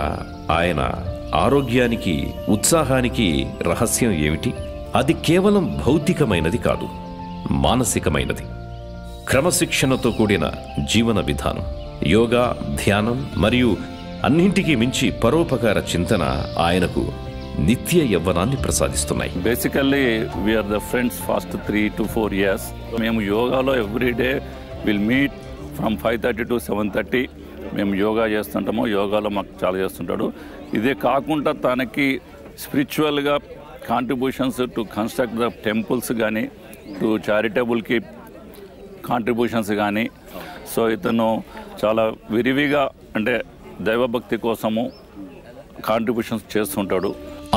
ఆయన ఆరోగ్యానికి, ఉత్సాహానికి రహస్యం ఏమిటి? అది కేవలం భౌతికమైనది కాదు, మానసికమైనది. క్రమశిక్షణతో కూడిన జీవన విధానం, యోగా, ధ్యానం మరియు అన్నింటికీ మించి పరోపకార చింతన ఆయనకు నిత్య యవ్వనాన్ని ప్రసాదిస్తున్నాయి. Basically we are the friends past 3 to 4 years. మేము యోగాలో everyday will meet from 5:30 to 7:30. మేము యోగా చేస్తుంటాము. యోగాలో మాకు చాలా చేస్తుంటాడు. ఇదే కాకుండా తనకి స్పిరిచువల్గా contributions to construct the temples కానీ, టు చారిటబుల్కి కాంట్రిబ్యూషన్స్ కానీ, సో ఇతను చాలా విరివిగా అంటే దైవభక్తి కోసము కాంట్రిబ్యూషన్స్ చేస్తుంటాడు.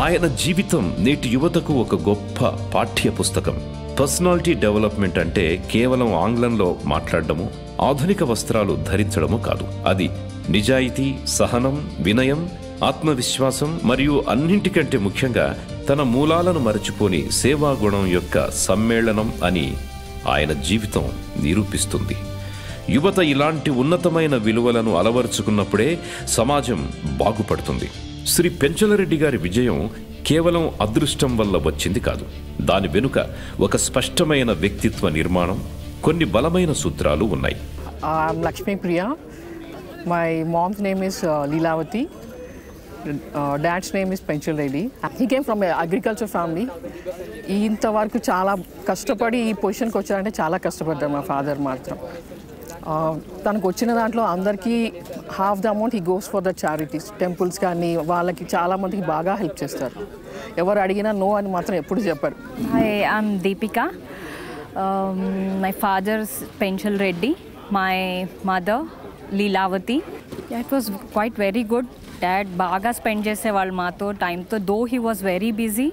ఆయన జీవితం నేటి యువతకు ఒక గొప్ప పాఠ్య పుస్తకం. పర్సనాలిటీ డెవలప్మెంట్ అంటే కేవలం ఆంగ్లంలో మాట్లాడడము, ఆధునిక వస్త్రాలు ధరించడము కాదు. అది నిజాయితీ, సహనం, వినయం, ఆత్మవిశ్వాసం మరియు అన్నింటికంటే ముఖ్యంగా తన మూలాలను మరచిపోని సేవాగుణం యొక్క సమ్మేళనం అని ఆయన జీవితం నిరూపిస్తుంది. యువత ఇలాంటి ఉన్నతమైన విలువలను అలవరుచుకున్నప్పుడే సమాజం బాగుపడుతుంది. శ్రీ పెంచలరెడ్డి గారి విజయం కేవలం అదృష్టం వల్ల వచ్చింది కాదు. దాని వెనుక ఒక స్పష్టమైన వ్యక్తిత్వ నిర్మాణం, కొన్ని బలమైన సూత్రాలు ఉన్నాయి. I'm Lakshmi Priya. My mom's name is Leelavati. Dad's name is Penchal Reddy. He came from an agriculture family. ఇంతవరకు చాలా కష్టపడి ఈ పొజిషన్కి వచ్చారంటే చాలా కష్టపడ్డారు మా ఫాదర్ మాత్రం. తనకు వచ్చిన దాంట్లో అందరికీ half the amount he goes for the charities, temples కానీ వాళ్ళకి చాలా మందికి బాగా హెల్ప్ చేస్తారు. ఎవరు అడిగినా నో అని మాత్రం ఎప్పుడు చెప్పారు. Hi, I'm Deepika. My father's Penchal Reddy. My mother Leelavati. Yeah, it was quite very good. Dad baga spend చేసేవాళ్ళు మాతో టైంతో. Though he was very busy,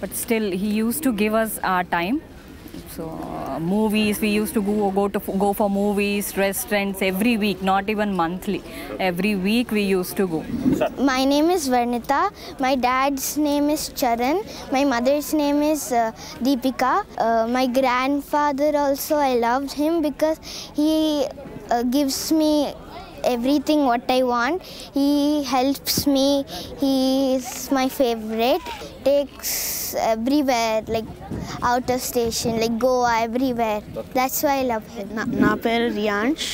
but still he used to give us our time. So movies, we used to go for movies, restaurants every week, not even monthly. Every week we used to go. My name is Varnita. My dad's name is Charan. My mother's name is Deepika. My grandfather also, I loved him because he gives me everything what I want. He helps me. He is my favorite. Takes everywhere, like out of station, like Goa, everywhere. That's why I love him. నా పేరు రియాన్ష్.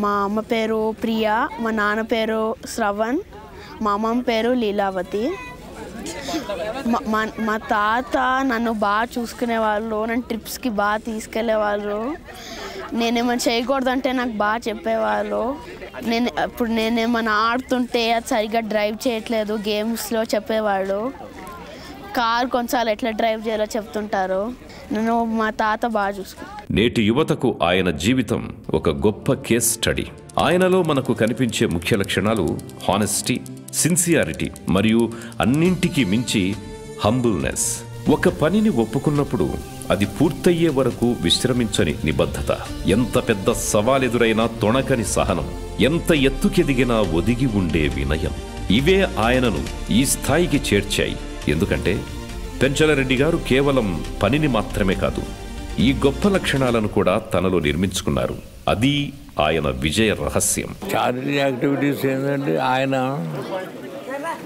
మా అమ్మ పేరు ప్రియా, మా నాన్న పేరు శ్రవణ్, మా అమ్మమ్మ పేరు లీలావతి. మా తాత నన్ను బాగా చూసుకునేవాళ్ళు, నన్ను ట్రిప్స్కి బాగా తీసుకెళ్ళేవాళ్ళు. నేనేమైనా చేయకూడదంటే నాకు బాగా చెప్పేవాళ్ళు. నేనేమైనా ఆడుతుంటే అది సరిగ్గా డ్రైవ్ చేయట్లేదు గేమ్స్లో చెప్పేవాళ్ళు. కార్ కొంచెం ఎట్లా డ్రైవ్ చేయాలో చెప్తుంటారు. నేను మా తాత బాగా చూసుకున్నాను. నేటి యువతకు ఆయన జీవితం ఒక గొప్ప కేస్ స్టడీ. ఆయనలో మనకు కనిపించే ముఖ్య లక్షణాలు హానెస్టీ, సిన్సియారిటీ మరియు అన్నింటికీ మించి హంబుల్నెస్. ఒక పనిని ఒప్పుకున్నప్పుడు అది పూర్తయ్యే వరకు విశ్రమించని నిబద్ధత, ఎంత పెద్ద సవాలెదురైనా తొణకని సహనం, ఎంత ఎత్తుకెదిగినా ఒదిగి ఉండే వినయం, ఇవే ఆయనను ఈ స్థాయికి చేర్చాయి. ఎందుకంటే పెంచలరెడ్డి గారు కేవలం పనిని మాత్రమే కాదు, ఈ గొప్ప లక్షణాలను కూడా తనలో నిర్మించుకున్నారు. అది ఆయన విజయ రహస్యం. చారిటీ యాక్టివిటీస్ ఏంటంటే ఆయన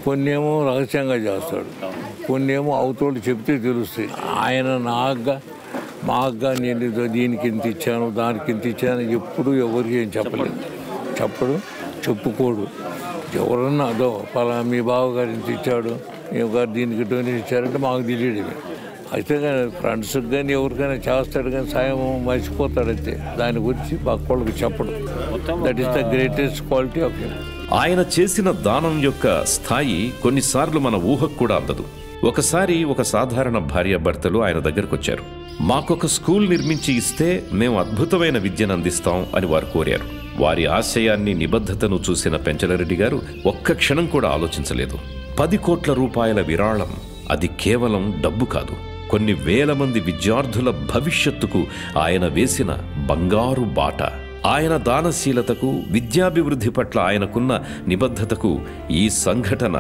కొన్నేమో రహస్యంగా చేస్తాడు, కొన్నేమో అవతోడు చెప్తే తెలుస్తాయి. ఆయన మాగ్గా నేను దీనికి ఇంత ఇచ్చాను, దానికి ఇంత ఇచ్చాను ఎప్పుడు ఎవరికి ఏం చెప్పలేదు. చెప్పుకోడు. ఎవరన్నా అదో పలా మీ బావగారు ఇంత ఇచ్చాడు, మీ గారు దీనికి డొనేషన్ ఇచ్చారంటే మాకు తెలియదు. అయితే కానీ ఫ్రెండ్స్కి కానీ ఎవరికైనా చేస్తాడు కానీ సాయం మర్చిపోతాడైతే దాని గురించి పక్కోళ్ళకి చెప్పడు. That is the greatest quality of him. ఆయన చేసిన దానం యొక్క స్థాయి కొన్నిసార్లు మన ఊహకు కూడా అందదు. ఒకసారి ఒక సాధారణ భార్యాభర్తలు ఆయన దగ్గరకు వచ్చారు. మాకొక స్కూల్ నిర్మించి ఇస్తే మేము అద్భుతమైన విద్యను అందిస్తాం అని వారు కోరారు. వారి ఆశయాన్ని, నిబద్ధతను చూసిన పెంచలరెడ్డి గారు ఒక్క క్షణం కూడా ఆలోచించలేదు. 10 కోట్ల రూపాయల విరాళం, అది కేవలం డబ్బు కాదు, కొన్ని వేల మంది విద్యార్థుల భవిష్యత్తుకు ఆయన వేసిన బంగారు బాట. ఆయన దానశీలతకు, విద్యాభివృద్ధి పట్ల ఆయనకున్న నిబద్ధతకు ఈ సంఘటన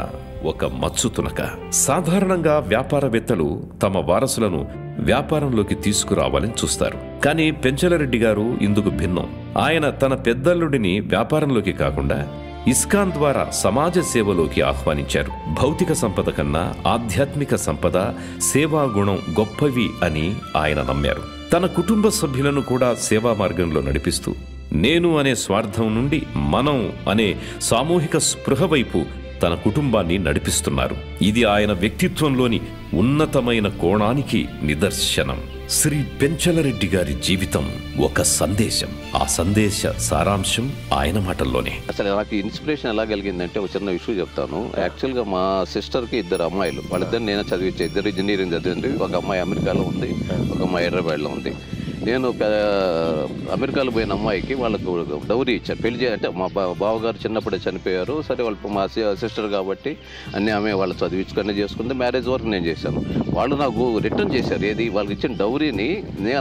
ఒక మచ్చుతునక. సాధారణంగా వ్యాపారవేత్తలు తమ వారసులను వ్యాపారంలోకి తీసుకురావాలని చూస్తారు. కానీ పెంచలరెడ్డి గారు ఇందుకు భిన్నం. ఆయన తన పెద్దల్లుడిని వ్యాపారంలోకి కాకుండా ఇస్కాన్ ద్వారా సమాజ సేవలోకి ఆహ్వానించారు. భౌతిక సంపద కన్నా ఆధ్యాత్మిక సంపద, సేవా గుణం గొప్పవి అని ఆయన నమ్మారు. తన కుటుంబ సభ్యులను కూడా సేవా మార్గంలో నడిపిస్తూ నేను అనే స్వార్థం నుండి మనం అనే సామూహిక స్పృహ వైపు తన కుటుంబాన్ని నడిపిస్తున్నారు. ఇది ఆయన వ్యక్తిత్వంలోని ఉన్నతమైన కోణానికి నిదర్శనం. శ్రీ పెంచలరెడ్డి గారి జీవితం ఒక సందేశం. ఆ సందేశ సారాంశం ఆయన మాటల్లోనే. అసలు నాకు ఇన్స్పిరేషన్ ఎలా కలిగిందంటే ఒక చిన్న ఇష్యూ చెప్తాను. యాక్చువల్గా మా సిస్టర్కి 2 అమ్మాయిలు, వాళ్ళిద్దరు నేను చదివించే, 2 ఇంజనీరింగ్ చదివింది. ఒక అమ్మాయి అమెరికాలో ఉంది, ఒక అమ్మాయి హైదరాబాద్లో ఉంది. నేను అమెరికాలో పోయిన అమ్మాయికి వాళ్ళకు డౌరీ ఇచ్చారు. పెళ్లి అంటే మా బావగారు చిన్నప్పుడే చనిపోయారు. సరే వాళ్ళు మా సిస్టర్ కాబట్టి అన్నీ ఆమె వాళ్ళు చదివించుకొని చేసుకుంది. మ్యారేజ్ వరకు నేను చేశాను. వాళ్ళు నాకు రిటర్న్ చేశారు. ఏది వాళ్ళకి ఇచ్చిన డౌరీని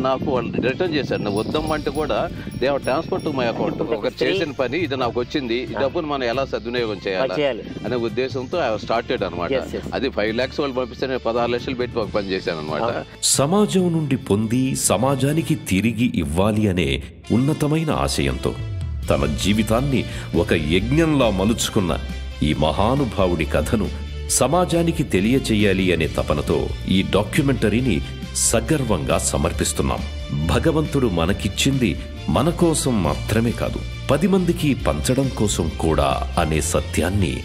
నాకు వాళ్ళు రిటర్న్ చేశారు. నేను వద్దమ్మంటే కూడా they have transfer to my account. ఒకరు చేసిన పని ఇది నాకు వచ్చింది, ఈ డబ్బును మనం ఎలా సద్వినియోగం చేయాలి అనే ఉద్దేశంతో ఐ స్టార్టెడ్ అనమాట. అది 5 lakhs వాళ్ళు పంపిస్తే నేను 16 లక్షలు పెట్టి ఒక పని చేశాను అనమాట. సమాజం నుండి పొంది సమాజానికి తిరిగి ఇవ్వాలి అనే ఉన్నతమైన ఆశయంతో తన జీవితాన్ని ఒక యజ్ఞంలా మలుచుకున్న ఈ మహానుభావుడి కథను సమాజానికి తెలియచేయాలి అనే తపనతో ఈ డాక్యుమెంటరీని సగర్వంగా సమర్పిస్తున్నాం. భగవంతుడు మనకిచ్చింది మన కోసం మాత్రమే కాదు, 10 మందికి పంచడం కోసం కూడా అనే సత్యాన్ని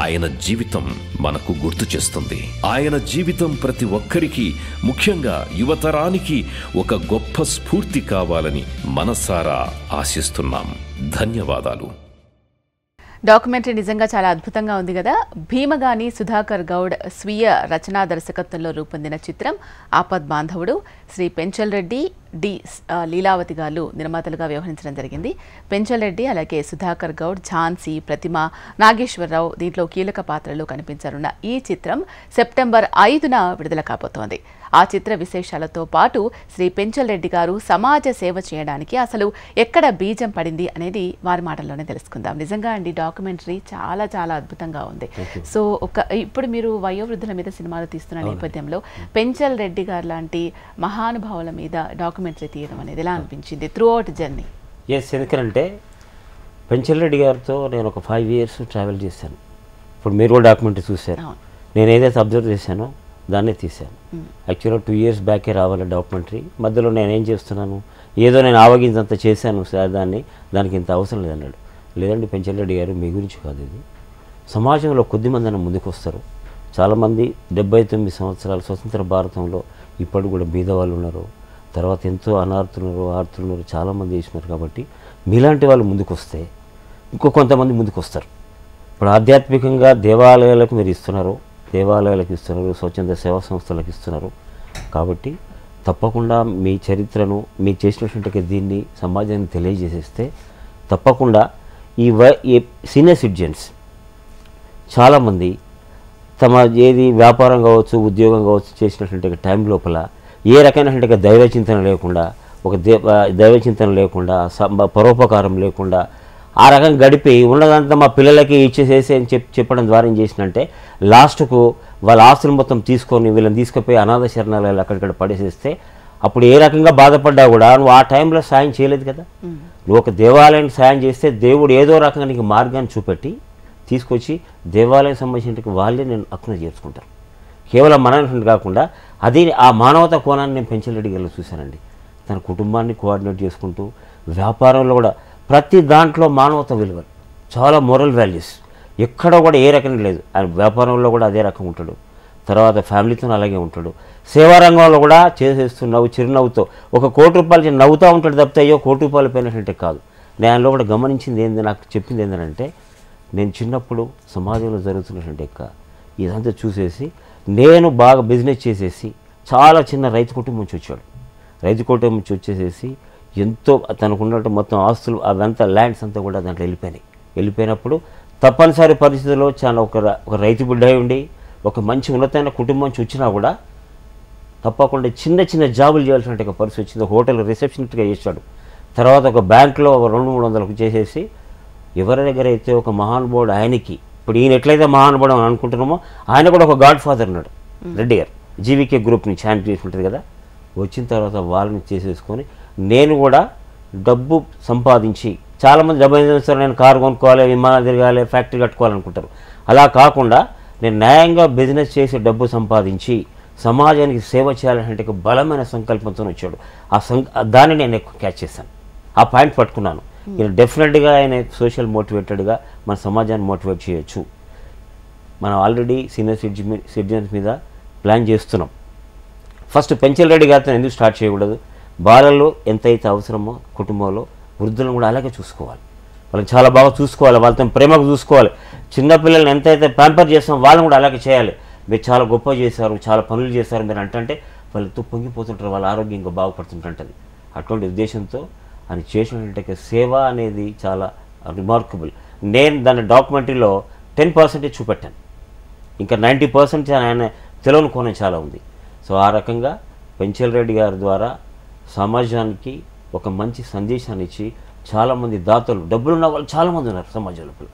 ఆయన జీవితం మనకు గుర్తు చేస్తుంది. ఆయన జీవితం ప్రతి ఒక్కరికి, ముఖ్యంగా యువతరానికి ఒక గొప్ప స్ఫూర్తి కావాలని మనసారా ఆశిస్తున్నాం. ధన్యవాదాలు. డాక్యుమెంటరీ నిజంగా చాలా అద్భుతంగా ఉంది కదా. భీమగాని సుధాకర్ గౌడ్ స్వీయ రచనా దర్శకత్వంలో రూపొందిన చిత్రం ఆపద్ బాంధవుడు. శ్రీ పెంచలరెడ్డి, డి లీలావతి గారు నిర్మాతలుగా వ్యవహరించడం జరిగింది. పెంచలరెడ్డి అలాగే సుధాకర్ గౌడ్, ఝాన్సీ, ప్రతిమ, నాగేశ్వరరావు దీంట్లో కీలక పాత్రలు కనిపించనున్న ఈ చిత్రం సెప్టెంబర్ 5న విడుదల కాబోతోంది. ఆ చిత్ర విశేషాలతో పాటు శ్రీ పెంచలరెడ్డి గారు సమాజ సేవ చేయడానికి అసలు ఎక్కడ బీజం పడింది అనేది వారి మాటల్లోనే తెలుసుకుందాం. నిజంగా అండి డాక్యుమెంటరీ చాలా చాలా అద్భుతంగా ఉంది. సో ఇప్పుడు మీరు వయోవృద్ధుల మీద సినిమాలు తీస్తున్న నేపథ్యంలో పెంచలరెడ్డి గారు లాంటి మహానుభావుల మీద డాక్యుమెంటరీ తీయడం అనేది ఎలా అనిపించింది త్రూ అవుట్ జర్నీ? ఎందుకంటే పెంచలరెడ్డి గారితో నేను ఒక 5 years ట్రావెల్ చేశాను. ఇప్పుడు మీరు కూడా డాక్యుమెంటరీ చూశారు. నేను ఏదైతే అబ్జర్వ్ చేశానో దాన్నే తీశాను. యాక్చువల్గా 2 years బ్యాకే రావాలి డాక్యుమెంటరీ. మధ్యలో నేను ఏం చేస్తున్నాను, ఏదో నేను ఆవగించంత చేశాను సార్, దానికి ఇంత అవసరం లేదన్నాడు. లేదండి పెంచలరెడ్డి గారు, మీ గురించి కాదు ఇది. సమాజంలో కొద్దిమంది అన్న ముందుకు వస్తారు. చాలామంది 79 సంవత్సరాల స్వతంత్ర భారతంలో ఇప్పటికి కూడా బీద వాళ్ళు ఉన్నారు, తర్వాత ఎంతో ఆర్తులున్నారు, చాలామంది చేసినారు. కాబట్టి మీలాంటి వాళ్ళు ముందుకు వస్తే ఇంకో కొంతమంది ముందుకు వస్తారు. ఇప్పుడు ఆధ్యాత్మికంగా దేవాలయాలకు మీరు ఇస్తున్నారు, స్వచ్ఛంద సేవా సంస్థలకు ఇస్తున్నారు. కాబట్టి తప్పకుండా మీ చరిత్రను, మీకు చేసినటువంటి దీన్ని సమాజానికి తెలియజేసేస్తే తప్పకుండా ఈ సీనియర్ సిటిజన్స్ చాలామంది తమ ఏది వ్యాపారం కావచ్చు, ఉద్యోగం కావచ్చు చేసినటువంటి టైం లోపల ఏ రకమైనటువంటి దైవచింతన లేకుండా, దైవచింతన లేకుండా, పరోపకారం లేకుండా ఆ రకంగా గడిపి ఉన్నదంతా మా పిల్లలకి ఇచ్చేసేసి అని చెప్పడం ద్వారా ఏం చేసినంటే లాస్ట్కు వాళ్ళ ఆస్తులు మొత్తం తీసుకొని వీళ్ళని తీసుకుపోయి అనాథ శరణాలయాలు అక్కడిక్కడ పడేసేస్తే అప్పుడు ఏ రకంగా బాధపడ్డా కూడా నువ్వు ఆ టైంలో సాయం చేయలేదు కదా. నువ్వు ఒక దేవాలయానికి సాయం చేస్తే దేవుడు ఏదో రకంగా నీకు మార్గాన్ని చూపెట్టి తీసుకొచ్చి దేవాలయం సంబంధించిన వాళ్ళే నేను అక్కున చేర్చుకుంటాను. కేవలం మనల్ని కాకుండా అది ఆ మానవతా కోణాన్ని నేను పెంచలరెడ్డి గారిలో చూశానండి. తన కుటుంబాన్ని కోఆర్డినేట్ చేసుకుంటూ వ్యాపారంలో కూడా ప్రతి దాంట్లో మానవత విలువలు, చాలా మొరల్ వాల్యూస్ ఎక్కడ కూడా ఏ రకంగా లేదు. ఆయన వ్యాపారంలో కూడా అదే రకంగా ఉంటాడు, తర్వాత ఫ్యామిలీతో అలాగే ఉంటాడు. సేవారంగంలో కూడా చేసేస్తున్నావు చిరునవ్వుతో. ఒక ₹1 నవ్వుతూ ఉంటాడు తప్పితే అయ్యో ₹1 పోయినట్టే కాదు. నేను ఆయనలో కూడా గమనించింది ఏంది, నాకు చెప్పింది ఏంటంటే నేను చిన్నప్పుడు సమాజంలో జరుగుతున్నటువంటి ఇదంతా చూసేసి నేను బాగా బిజినెస్ చేసేసి చాలా చిన్న రైతు కుటుంబం నుంచి వచ్చాడు. రైతు కుటుంబం నుంచి వచ్చేసేసి ఎంతో తనకున్నట్టు మొత్తం ఆస్తులు అవంతా ల్యాండ్స్ అంతా కూడా దాంట్లో వెళ్ళిపోయినప్పుడు తప్పనిసరి పరిస్థితుల్లో చాలా ఒక రైతు బిడ్డ ఉండి ఒక మంచి ఉన్నతమైన కుటుంబం నుంచి వచ్చినా కూడా తప్పకుండా చిన్న చిన్న జాబులు చేయాల్సిన పరిస్థితి వచ్చింది. హోటల్ రిసెప్షనిస్ట్గా చేశాడు. తర్వాత ఒక బ్యాంకులో ఒక 200-300 చేసేసి ఎవరి దగ్గర అయితే ఒక మహానుభావుడు ఆయనకి, ఇప్పుడు ఈయన ఎట్లయితే మహానుభావుడు అని అనుకుంటున్నామో ఆయన కూడా ఒక గాడ్ ఫాదర్ ఉన్నాడు రెడ్డి గారు. జీవికే గ్రూప్ నుంచి ఆయన చేసి ఉంటుంది కదా. వచ్చిన తర్వాత వాళ్ళని చేసేసుకొని నేను కూడా డబ్బు సంపాదించి, చాలామంది డబ్బు ఏం చేస్తారు, నేను కారు కొనుక్కోవాలి, విమానాలు తిరగాలి, ఫ్యాక్టరీ కట్టుకోవాలనుకుంటారు. అలా కాకుండా నేను న్యాయంగా బిజినెస్ చేసి డబ్బు సంపాదించి సమాజానికి సేవ చేయాలంటే ఒక బలమైన సంకల్పంతో వచ్చాడు. దాన్ని నేను ఎక్కువ క్యాచ్ చేశాను, ఆ పాయింట్ పట్టుకున్నాను. ఈయన డెఫినెట్గా ఆయన సోషల్ మోటివేటెడ్గా మన సమాజాన్ని మోటివేట్ చేయొచ్చు. మనం ఆల్రెడీ సీనియర్ సిటిజన్స్ మీద ప్లాన్ చేస్తున్నాం. ఫస్ట్ పెంచల్ రెడ్డి గారితో ఎందుకు స్టార్ట్ చేయకూడదు? బాలల్లో ఎంతైతే అవసరమో కుటుంబంలో వృద్ధులను కూడా అలాగే చూసుకోవాలి, వాళ్ళని చాలా బాగా చూసుకోవాలి, వాళ్ళతో ప్రేమగా చూసుకోవాలి. చిన్నపిల్లల్ని ఎంతైతే ప్యాంపర్ చేస్తామో వాళ్ళని కూడా అలాగే చేయాలి. మీరు చాలా గొప్ప చేశారు, చాలా పనులు చేశారు మీరు అంటే వాళ్ళతో పొంగిపోతుంటారు, వాళ్ళ ఆరోగ్యం ఇంకా బాగుపడుతుంటుంది. అటువంటి ఉద్దేశంతో ఆయన చేసినటువంటి సేవ అనేది చాలా రిమార్కబుల్. నేను దాని డాక్యుమెంటరీలో 10% చూపెట్టాను, ఇంకా 90% ఆయన తెలియని కోణం చాలా ఉంది. సో ఆ రకంగా పెంచల్ రెడ్డి గారి ద్వారా సమాజానికి ఒక మంచి సందేశాన్ని ఇచ్చి చాలామంది దాతలు, డబ్బులున్న వాళ్ళు చాలామంది ఉన్నారు సమాజంలో,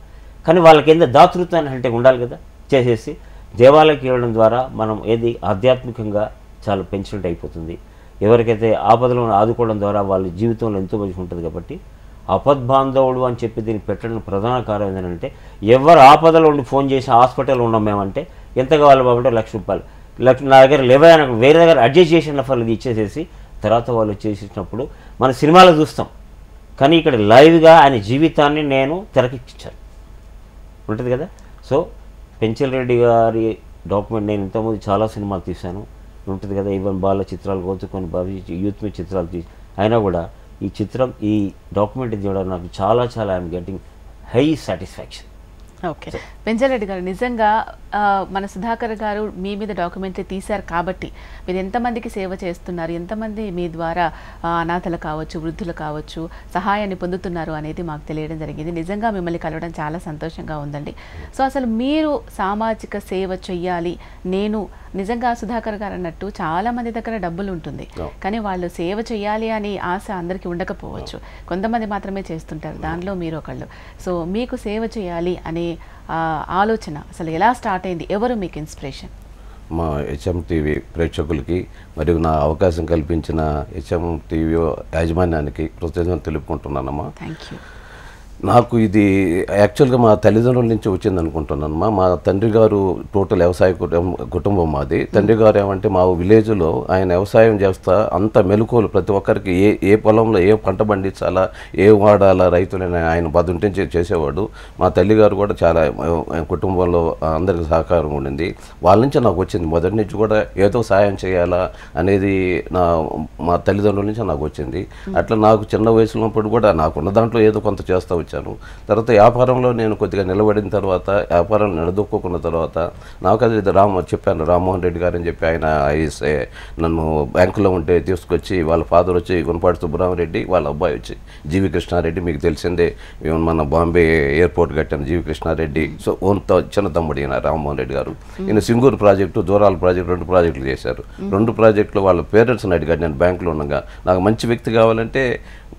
కానీ వాళ్ళకి ఎంత దాతృత్వం అంటే ఉండాలి కదా, చేసేసి దేవాలయకి వెళ్ళడం ద్వారా మనం ఏది ఆధ్యాత్మికంగా చాలా పెంచినట్టు అయిపోతుంది. ఎవరికైతే ఆపదలో ఆదుకోవడం ద్వారా వాళ్ళ జీవితంలో ఎంతో మంచి ఉంటుంది. కాబట్టి ఆపద్బాంధవుడు అని చెప్పి దీన్ని పెట్టడం ప్రధాన కారణం ఏంటంటే, ఎవరు ఆపదలో ఉండి ఫోన్ చేసి హాస్పిటల్లో ఉన్నాం మేమంటే ఎంత కావాలి బాబుంటే ₹1,00,000, నా దగ్గర లేవా, వేరే దగ్గర అడ్జస్ట్ చేసిన ఫలం ఇచ్చేసేసి తర్వాత వాళ్ళు చేసేసినప్పుడు మన సినిమాలో చూస్తాం. కానీ ఇక్కడ లైవ్గా ఆయన జీవితాన్ని నేను తెరకెక్కించాను ఉంటుంది కదా. సో పెంచల్ రెడ్డి గారి డాక్యుమెంట్ నేను ఇంతకుముందు చాలా సినిమాలు తీశాను ఉంటుంది కదా, ఈవెన్ బాల చిత్రాలు కోతుకొని యూత్ మీద చిత్రాలు తీసి, అయినా కూడా ఈ చిత్రం, ఈ డాక్యుమెంట్ చూడడం నాకు చాలా చాలా I'm getting high satisfaction. Okay Penchal Reddy గారు, నిజంగా మన సుధాకర్ గారు మీ మీద డాక్యుమెంటరీ తీశారు కాబట్టి మీరు ఎంతమందికి సేవ చేస్తున్నారు, ఎంతమంది మీ ద్వారా అనాథలు కావచ్చు, వృద్ధులు కావచ్చు సహాయాన్ని పొందుతున్నారు అనేది మాకు తెలియడం జరిగింది. నిజంగా మిమ్మల్ని కలవడం చాలా సంతోషంగా ఉందండి. సో అసలు మీరు సామాజిక సేవ చెయ్యాలి, నేను నిజంగా సుధాకర్ గారు అన్నట్టు చాలామంది దగ్గర డబ్బులు ఉంటుంది, కానీ వాళ్ళు సేవ చేయాలి అని ఆశ అందరికీ ఉండకపోవచ్చు, కొంతమంది మాత్రమే చేస్తుంటారు, దానిలో మీరు ఒకళ్ళు. సో మీకు సేవ చేయాలి అనే ఆలోచన అసలు ఎలా స్టార్ట్ అయింది, ఎవరు మీకు ఇన్స్పిరేషన్? మా హెచ్ఎం టీవీ ప్రేక్షకులకి మరియు నా అవకాశం కల్పించిన హెచ్ఎం టీవీ యాజమాన్యానికి కృతజ్ఞతలు తెలుపుకుంటున్నానమ్మా. Thank you. నాకు ఇది యాక్చువల్గా మా తల్లిదండ్రుల నుంచి వచ్చింది అనుకుంటున్నానమ్మా. మా తండ్రి గారు టోటల్ వ్యవసాయ కుటుంబం మాది. తండ్రి గారు ఏమంటే మా విలేజ్లో ఆయన వ్యవసాయం చేస్తా అంత మెలకువలు ప్రతి ఒక్కరికి ఏ పొలంలో ఏ పంట పండించాలా, ఏ వాడాలా రైతులని ఆయన బదుంటే చేసేవాడు. మా తల్లి గారు కూడా చాలా కుటుంబంలో అందరికి సహకారం ఉండింది. వాళ్ళ నుంచి నాకు వచ్చింది, మొదటి నుంచి కూడా ఏదో సాయం చేయాలా అనేది మా తల్లిదండ్రుల నుంచి నాకు వచ్చింది. అట్లా నాకు చిన్న వయసులో ఉన్నప్పుడు కూడా నాకున్న దాంట్లో ఏదో కొంత చేస్తూ వచ్చాను. తర్వాత వ్యాపారంలో నేను కొద్దిగా నిలబడిన తర్వాత, వ్యాపారం నిలదొక్కున్న తర్వాత నాకు అది చెప్పాను, రామ్మోహన్ రెడ్డి గారు అని చెప్పి ఆయన నన్ను బ్యాంకులో ఉంటే తీసుకొచ్చి, వాళ్ళ ఫాదర్ వచ్చి గుణపాటి సుబ్బరామరెడ్డి, వాళ్ళ అబ్బాయి వచ్చి జీవి కృష్ణారెడ్డి, మీకు తెలిసిందే మన బాంబే ఎయిర్పోర్ట్ కట్టాను జీవి కృష్ణారెడ్డి. సో చిన్న తమ్ముడు ఈయన రామ్మోహన్ రెడ్డి గారు. ఈయన సింగూరు ప్రాజెక్టు, దూరాల ప్రాజెక్టు 2 ప్రాజెక్టులు చేశారు. 2 ప్రాజెక్టులు వాళ్ళ పేరెంట్స్ని అడిగాడు. నేను బ్యాంకులో ఉండగా నాకు మంచి వ్యక్తి కావాలంటే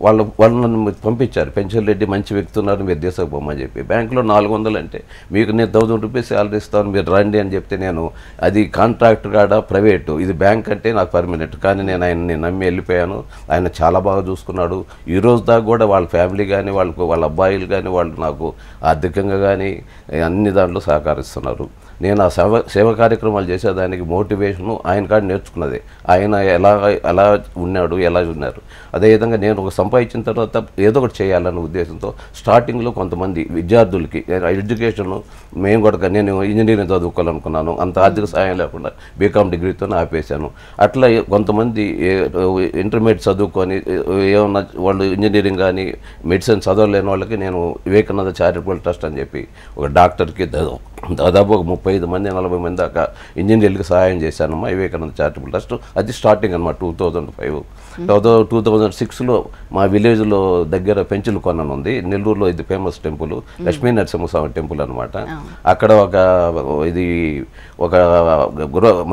వాళ్ళు నన్ను పంపించారు, పెంచల్ రెడ్డి మంచి వ్యక్తి ఉన్నారు, మీరు తీసుకుపోమని చెప్పి. బ్యాంకులో 400 అంటే మీకు నేను ₹1,000 శాలరీ ఇస్తాను, మీరు రండి అని చెప్తే, నేను అది కాంట్రాక్టర్ కాడ ప్రైవేటు, ఇది బ్యాంక్ అంటే నాకు పర్మనెంట్. కానీ నేను ఆయన్ని నమ్మి వెళ్ళిపోయాను. ఆయన చాలా బాగా చూసుకున్నాడు. ఈ రోజు దాకా కూడా వాళ్ళ ఫ్యామిలీ కానీ, వాళ్ళ అబ్బాయిలు కానీ, వాళ్ళు నాకు ఆర్థికంగా కానీ అన్ని దాంట్లో సహకరిస్తున్నారు. నేను ఆ సేవ కార్యక్రమాలు చేసేదానికి మోటివేషను ఆయన కాడ నేర్చుకున్నది. ఆయన ఎలా ఉన్నాడు, ఎలా ఉన్నారు. అదేవిధంగా నేను ఒక సంపాదించిన తర్వాత ఏదో ఒకటి చేయాలన్న ఉద్దేశంతో స్టార్టింగ్లో కొంతమంది విద్యార్థులకి ఎడ్యుకేషన్ మేము కూడా, నేను ఇంజనీరింగ్ చదువుకోవాలనుకున్నాను, అంత ఆర్థిక సాయం లేకుండా బీకామ్ డిగ్రీతో ఆపేశాను. అట్లా కొంతమంది ఇంటర్మీడియట్ చదువుకొని ఏమన్నా వాళ్ళు ఇంజనీరింగ్ కానీ మెడిసిన్ చదవలేని వాళ్ళకి నేను వివేకానంద చారిటబుల్ ట్రస్ట్ అని చెప్పి ఒక డాక్టర్కి దాదాపు ఒక 35 మంది 40 మంది దాకా ఇంజనీర్లకు సహాయం చేశానమ్మా వివేకానంద చారిటబుల్ ట్రస్ట్. అది స్టార్టింగ్ అనమాట 2005. 2006లో మా విలేజ్లో దగ్గర పెంచులు కొనను ఉంది, నెల్లూరులో ఇది famous temple Lakshmi Narasimhaswamy temple అనమాట. అక్కడ ఒక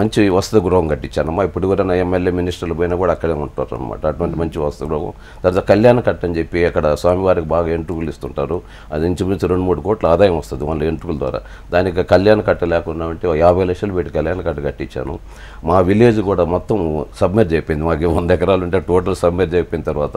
మంచి వసతి గృహం కట్టించానమ్మా. ఇప్పుడు కూడా నా ఎమ్మెల్యే మినిస్టర్లు పోయినా కూడా అక్కడే ఉంటారు అనమాట. అటువంటి మంచి వసతి గృహం. తర్వాత కళ్యాణ కట్ట అని చెప్పి అక్కడ స్వామివారికి బాగా ఎంట్రుకలు ఇస్తుంటారు. అది ఇంచుమించు 2-3 కోట్ల ఆదాయం వస్తుంది వాళ్ళ ఎంట్రుకల ద్వారా. దానికి కళ్యాణ కట్ట లేకుండా ఉంటే 50 లక్షలు పెట్టి కళ్యాణ కట్ట కట్టించాను. మా విలేజ్ కూడా మొత్తం సబ్మెర్జ్ అయిపోయింది. మాకు 100 ఎకరాలు ఉంటే టోటల్ సబ్మెర్జ్ అయిపోయిన తర్వాత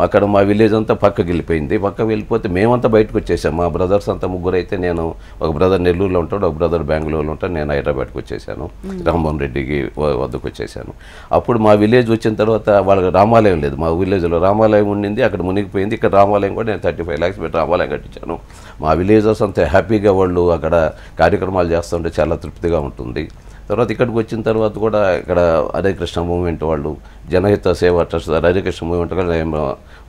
అక్కడ మా విలేజ్ అంతా పక్కకి వెళ్ళిపోయింది. పక్కకి వెళ్ళిపోతే మేమంతా బయటకు వచ్చేసాం. మా బ్రదర్స్ అంతా ముగ్గురు అయితే, నేను ఒక బ్రదర్ నెల్లూరులో ఉంటాడు, ఒక బ్రదర్ బెంగళూరులో ఉంటాడు, నేను హైదరాబాద్కి వచ్చేసాను, రామ్మోహన్ రెడ్డికి వద్దకు వచ్చేసాను. అప్పుడు మా విలేజ్ వచ్చిన తర్వాత వాళ్ళకి రామాలయం లేదు. మా విలేజ్లో రామాలయం ఉండింది, అక్కడ మునిగిపోయింది. ఇక్కడ రామాలయం కూడా నేను 35 lakhs పెట్టి రామాలయం కట్టించాను. మా విలేజర్స్ అంతా హ్యాపీగా వాళ్ళు అక్కడ కార్యక్రమాలు చేస్తుంటే చాలా తృప్తిగా ఉంటుంది. తర్వాత ఇక్కడికి వచ్చిన తర్వాత కూడా ఇక్కడ హరే కృష్ణ మూవ్మెంట్ వాళ్ళు, జనహిత సేవా ట్రస్ట్ హరే కృష్ణ మూవ్మెంట్ కూడా నేను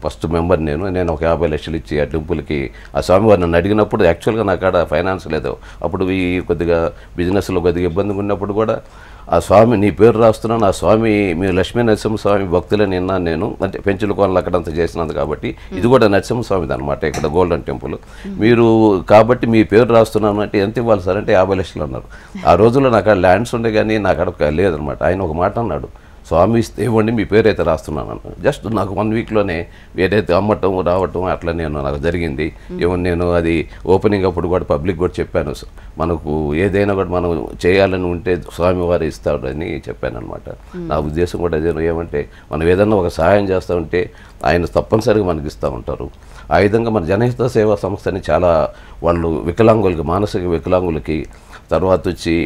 ఫస్ట్ మెంబర్. నేను ఒక 50 లక్షలు ఇచ్చి ఆ టెంపుల్కి ఆ స్వామివారు నన్ను అడిగినప్పుడు యాక్చువల్గా నాకు అక్కడ ఫైనాన్స్ లేదు. అప్పుడు ఈ కొద్దిగా బిజినెస్లో కొద్దిగా ఇబ్బందిగా ఉన్నప్పుడు కూడా ఆ స్వామి నీ పేరు రాస్తున్నాను, ఆ స్వామి మీరు లక్ష్మీ నరసింహస్వామి భక్తులని విన్నాను నేను, అంటే పెంచుల కోనలు అక్కడంతా చేసినందు కాబట్టి ఇది కూడా నరసింహస్వామిది అనమాట ఇక్కడ గోల్డెన్ టెంపుల్. మీరు కాబట్టి మీ పేరు రాస్తున్నాను అంటే ఎంత ఇవ్వాలి సార్ అంటే 50 లక్షలు అన్నారు. ఆ రోజుల్లో నాకు అక్కడ ల్యాండ్స్ ఉండే కానీ నాకు అక్కడ లేదనమాట. ఆయన ఒక మాట అన్నాడు, స్వామి ఇస్తే ఇవ్వండి మీ పేరు అయితే రాస్తున్నాను అన్న. జస్ట్ నాకు 1 వీక్లోనే ఏదైతే అమ్మటం రావటం అట్లా నాకు జరిగింది. ఈవెన్ నేను అది ఓపెనింగ్ అప్పుడు కూడా పబ్లిక్ కూడా చెప్పాను, మనకు ఏదైనా కూడా మనం చేయాలని ఉంటే స్వామివారు ఇస్తాడని చెప్పాను అనమాట. నా ఉద్దేశం కూడా అదే, ఏమంటే మనం ఏదన్నా ఒక సహాయం చేస్తూ ఉంటే ఆయన తప్పనిసరిగా మనకి ఇస్తూ ఉంటారు. ఆ విధంగా మన జనహిత సేవా సంస్థని చాలా వాళ్ళు వికలాంగులకి, మానసిక వికలాంగులకి, తర్వాత వచ్చి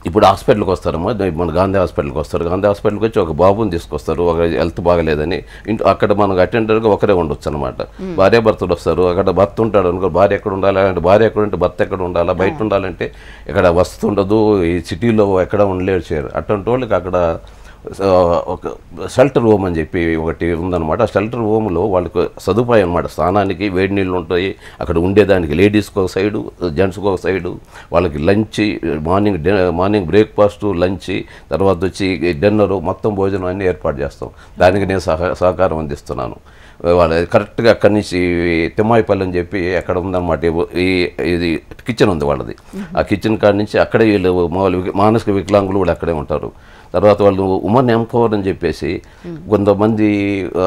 ఇప్పుడు హాస్పిటల్కి వస్తారమ్మా, మన గాంధీ హాస్పిటల్కి వస్తారు. గాంధీ హాస్పిటల్కి వచ్చి ఒక బాబుని తీసుకొస్తారు, ఒక హెల్త్ బాగలేదని. అక్కడ మనకు అటెండర్గా ఒకరే ఉండొచ్చు అనమాట. భార్యాభర్తలు వస్తారు, అక్కడ భర్త ఉంటాడు అనుకో, భార్య ఎక్కడ ఉండాలి అంటే భార్య ఎక్కడ ఉంటే భర్త ఎక్కడ ఉండాలా, బయట ఉండాలంటే ఇక్కడ వస్తుండదు, ఈ సిటీలో ఎక్కడ ఉండలేరు చేయరు. అటువంటి వాళ్ళకి అక్కడ ఒక షెల్టర్ హోమ్ అని చెప్పి ఒకటి ఉందన్నమాట. ఆ షెల్టర్ హోమ్లో వాళ్ళకు సదుపాయం అనమాట, స్నానానికి వేడి నీళ్ళు ఉంటాయి, అక్కడ ఉండేదానికి లేడీస్కి ఒక సైడు, జెంట్స్కి ఒక సైడు, వాళ్ళకి లంచ్, మార్నింగ్ బ్రేక్ఫాస్ట్, లంచ్, తర్వాత వచ్చి డిన్నరు, మొత్తం భోజనం అన్నీ ఏర్పాటు చేస్తాం. దానికి నేను సహకారం అందిస్తున్నాను. వాళ్ళ కరెక్ట్గా అక్కడి నుంచి తిమ్మాయిపల్లి అని చెప్పి అక్కడ ఉందన్నమాట. ఇది కిచెన్ ఉంది వాళ్ళది. ఆ కిచెన్ కాడ నుంచి అక్కడే వీళ్ళు మానసిక వికలాంగులు కూడా అక్కడే ఉంటారు. తర్వాత వాళ్ళు ఉమెన్ ఎంపవర్ అని చెప్పేసి కొంతమంది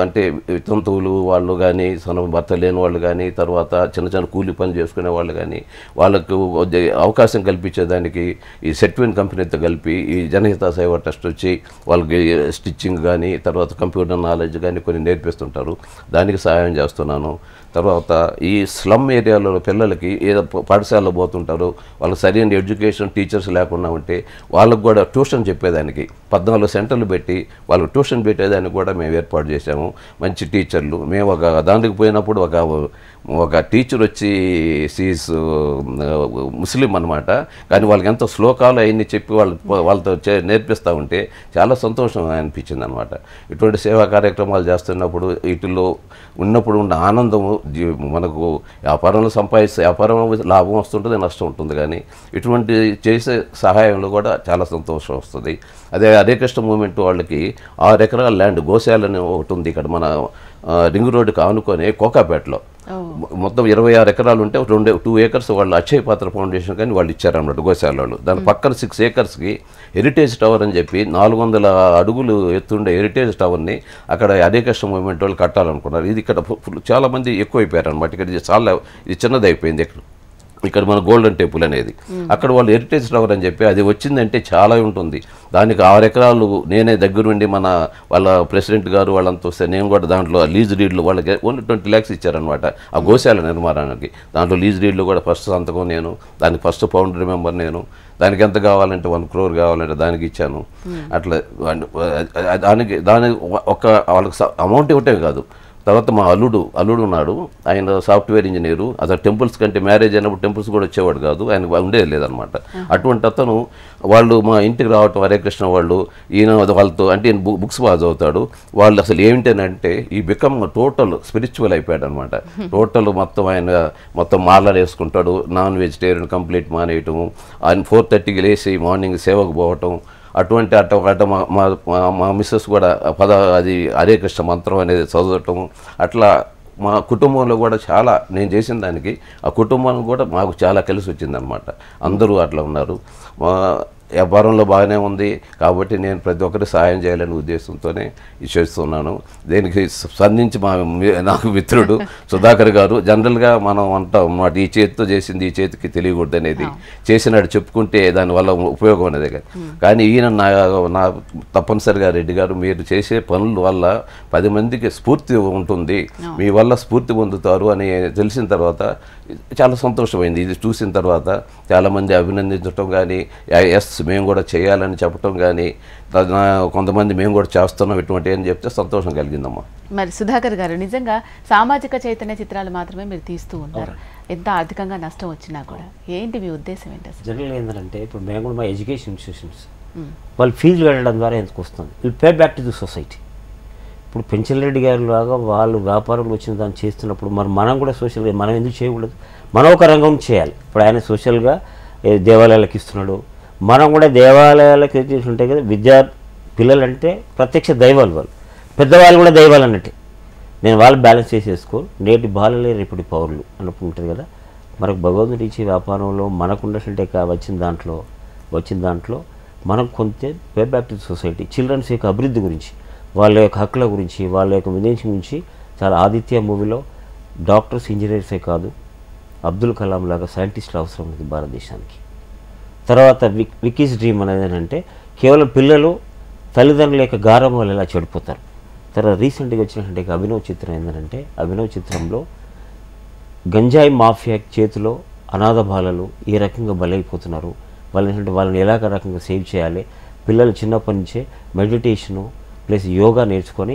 అంటే వితంతువులు వాళ్ళు కానీ, భర్త లేని వాళ్ళు కానీ, తర్వాత చిన్న చిన్న కూలి పనులు చేసుకునే వాళ్ళు కానీ, వాళ్ళకు అవకాశం కల్పించేదానికి ఈ సెట్విన్ కంపెనీతో కలిపి ఈ జనహిత సేవా ట్రస్ట్ వచ్చి వాళ్ళకి స్టిచ్చింగ్ కానీ, తర్వాత కంప్యూటర్ నాలెడ్జ్ కానీ కొన్ని నేర్పిస్తుంటారు. దానికి సహాయం చేస్తున్నాను. తర్వాత ఈ స్లమ్ ఏరియాలో పిల్లలకి ఏదో పాఠశాలలో పోతుంటారు, వాళ్ళకి సరైన ఎడ్యుకేషన్ టీచర్స్ లేకుండా ఉంటే వాళ్ళకు కూడా ట్యూషన్ చెప్పేదానికి 14 సెంటర్లు పెట్టి వాళ్ళకి ట్యూషన్ పెట్టేదానికి కూడా మేము ఏర్పాటు చేసాము. మంచి టీచర్లు. మేము ఒక దానికి పోయినప్పుడు ఒక టీచర్ వచ్చి సీస్ ముస్లిం అనమాట, కానీ వాళ్ళకి ఎంతో శ్లోకాలు అవన్నీ చెప్పి వాళ్ళతో నేర్పిస్తూ ఉంటే చాలా సంతోషం అనిపించింది అనమాట. ఇటువంటి సేవా కార్యక్రమాలు చేస్తున్నప్పుడు వీటిల్లో ఉన్నప్పుడు ఉన్న ఆనందము మనకు వ్యాపారంలో వ్యాపారంలో లాభం వస్తుంటుంది, నష్టం ఉంటుంది, కానీ ఇటువంటి చేసే సహాయంలో కూడా చాలా సంతోషం వస్తుంది. అదే హరే కృష్ణ మూవ్మెంట్ వాళ్ళకి 6 ఎకరాల ల్యాండ్ గోశాలని ఒకటి ఉంది ఇక్కడ మన రింగ్ రోడ్డుకి ఆనుకొని కోకాపేటలో. మొత్తం 26 ఎకరాలు ఉంటే 2 acres వాళ్ళు అక్షయ పాత్ర ఫౌండేషన్ కానీ వాళ్ళు ఇచ్చారన్నమాట గోశాల వాళ్ళు. దాని పక్కన 6 acresకి హెరిటేజ్ టవర్ అని చెప్పి 400 అడుగులు ఎత్తుండే హెరిటేజ్ టవర్ని అక్కడ హరే కృష్ణ మూవ్మెంట్ వాళ్ళు కట్టాలనుకున్నారు. ఇది ఇక్కడ చాలామంది ఎక్కువైపోయారు అనమాట. ఇక్కడ ఇది చిన్నది అయిపోయింది. ఇక్కడ మన గోల్డెన్ టెంపుల్ అనేది అక్కడ వాళ్ళు హెరిటేజ్ టవర్ అని చెప్పి అది వచ్చిందంటే చాలా ఉంటుంది. దానికి 6 ఎకరాలు నేనే దగ్గరుండి వాళ్ళ ప్రెసిడెంట్ గారు వాళ్ళంతా వస్తే నేను కూడా దాంట్లో లీజ్ డీడ్లు వాళ్ళకి ఓన్లీ 20 lakhs ఇచ్చారనమాట ఆ గోశాల నిర్మాణానికి. దాంట్లో లీజ్ డీడ్లు కూడా ఫస్ట్ సంతకం నేను, దానికి ఫస్ట్ ఫౌండరీ మెంబర్ నేను. దానికి ఎంత కావాలంటే 1 crore కావాలంటే దానికి ఇచ్చాను. అట్లా దానికి వాళ్ళకి అమౌంట్ ఇవ్వటమే కాదు. తర్వాత మా అల్లుడు ఉన్నాడు, ఆయన సాఫ్ట్వేర్ ఇంజనీరు. అసలు టెంపుల్స్ కంటే మ్యారేజ్ అయినప్పుడు టెంపుల్స్ కూడా వచ్చేవాడు కాదు, ఆయన ఉండేది లేదనమాట. అటువంటి అతను వాళ్ళు మా ఇంటికి రావటం హరే కృష్ణ వాళ్ళు, ఈయన వాళ్ళతో అంటే ఈయన బుక్స్ బాగా చదువుతాడు. వాళ్ళు అసలు ఏమిటనంటే ఈ బికమ్ టోటల్ స్పిరిచువల్ అయిపోయాడు అనమాట. టోటల్ మొత్తం ఆయన మొత్తం మాలలు వేసుకుంటాడు, నాన్ వెజిటేరియన్ కంప్లీట్ మానేయటము, ఆయన 4:30కి లేచి మార్నింగ్ సేవకు పోవటం. అటువంటి మా మిస్సెస్ కూడా అది హరే కృష్ణ మంత్రం అనేది చదవటం. అట్లా మా కుటుంబంలో కూడా చాలా నేను చేసిన దానికి ఆ కుటుంబానికి కూడా మాకు చాలా కలిసి వచ్చిందనమాట. అందరూ అట్లా ఉన్నారు. వ్యాపారంలో బాగానే ఉంది కాబట్టి నేను ప్రతి ఒక్కరికి సహాయం చేయాలనే ఉద్దేశంతోనే ఇది చేస్తున్నాను. దీనికి స్పందించి నాకు మిత్రుడు సుధాకర్ గారు, జనరల్గా మనం అంటాం అన్నమాట, ఈ చేతితో చేసింది ఈ చేతికి తెలియకూడదు అనేది, చేసినట్టు చెప్పుకుంటే దానివల్ల ఉపయోగం అనేది. కానీ ఈయన నా తప్పనిసరిగా రెడ్డి గారు, మీరు చేసే పనుల వల్ల 10 మందికి స్ఫూర్తి ఉంటుంది, మీ వల్ల స్ఫూర్తి పొందుతారు అని తెలిసిన తర్వాత చాలా సంతోషమైంది. ఇది చూసిన తర్వాత చాలామంది అభినందించడం కానీ, ఎస్ మేము కూడా చేయాలని చెప్పడం కానీ, కొంతమంది మేము కూడా చేస్తున్నాం ఇటువంటి అని చెప్తే సంతోషం కలిగిందమ్మా. మరి సుధాకర్ గారు, నిజంగా సామాజిక చైతన్య చిత్రాలు మాత్రమే మీరు తీస్తూ ఉంటారు, ఎంత ఆర్థికంగా నష్టం వచ్చినా కూడా, ఏంటి మీ ఉద్దేశం ఏంటి అసలు? జనరల్ ఏంటంటే ఇప్పుడు మేము కూడా మా ఎడ్యుకేషన్ ఇన్స్టిట్యూషన్స్ వాళ్ళు ఫీజులు కట్టడం ద్వారా ఎందుకు వస్తుంది, will pay back to the society. ఇప్పుడు పెంచలరెడ్డి గారి లాగా వాళ్ళు వ్యాపారంలో వచ్చిన దాన్ని చేస్తున్నప్పుడు మరి మనం కూడా సోషల్గా మనం ఎందుకు చేయకూడదు? మనం ఒక రంగం చేయాలి. ఇప్పుడు ఆయన సోషల్గా దేవాలయాలకు ఇస్తున్నాడు, మనం కూడా దేవాలయాలకు ఉంటాయి కదా, పిల్లలు అంటే ప్రత్యక్ష దైవాలు, వాళ్ళు పెద్దవాళ్ళు కూడా దైవాలు అన్నట్టే. నేను వాళ్ళు బ్యాలెన్స్ చేసేసుకో, నేటి బాలలే రేపటి పౌరులు అన్నప్పుడు ఉంటుంది కదా. మనకు భగవంతుడి ఇచ్చే వ్యాపారంలో మనకుండే వచ్చిన దాంట్లో మనం కొంత pay back to society. Children's యొక్క అభివృద్ధి గురించి, వాళ్ళ యొక్క హక్కుల గురించి, వాళ్ళ యొక్క విదేశం గురించి చాలా ఆదిత్య మూవీలో డాక్టర్స్ ఇంజనీర్సే కాదు, అబ్దుల్ కలాం లాగా సైంటిస్టులు అవసరం ఉంది భారతదేశానికి. తర్వాత వికీస్ డ్రీమ్ అనేది ఏంటంటే కేవలం పిల్లలు తల్లిదండ్రుల యొక్క గారం వల్ల ఎలా చెడిపోతారు. తర్వాత రీసెంట్గా వచ్చినటువంటి అభినవ్ చిత్రం ఏంటంటే, అభినవ్ చిత్రంలో గంజాయి మాఫియా చేతిలో అనాథ బాలలు ఏ రకంగా బలైపోతున్నారు, వాళ్ళని ఎలా రకంగా సేవ్ చేయాలి. పిల్లలు చిన్నప్పటి నుంచే మెడిటేషను ప్లస్ యోగా నేర్చుకొని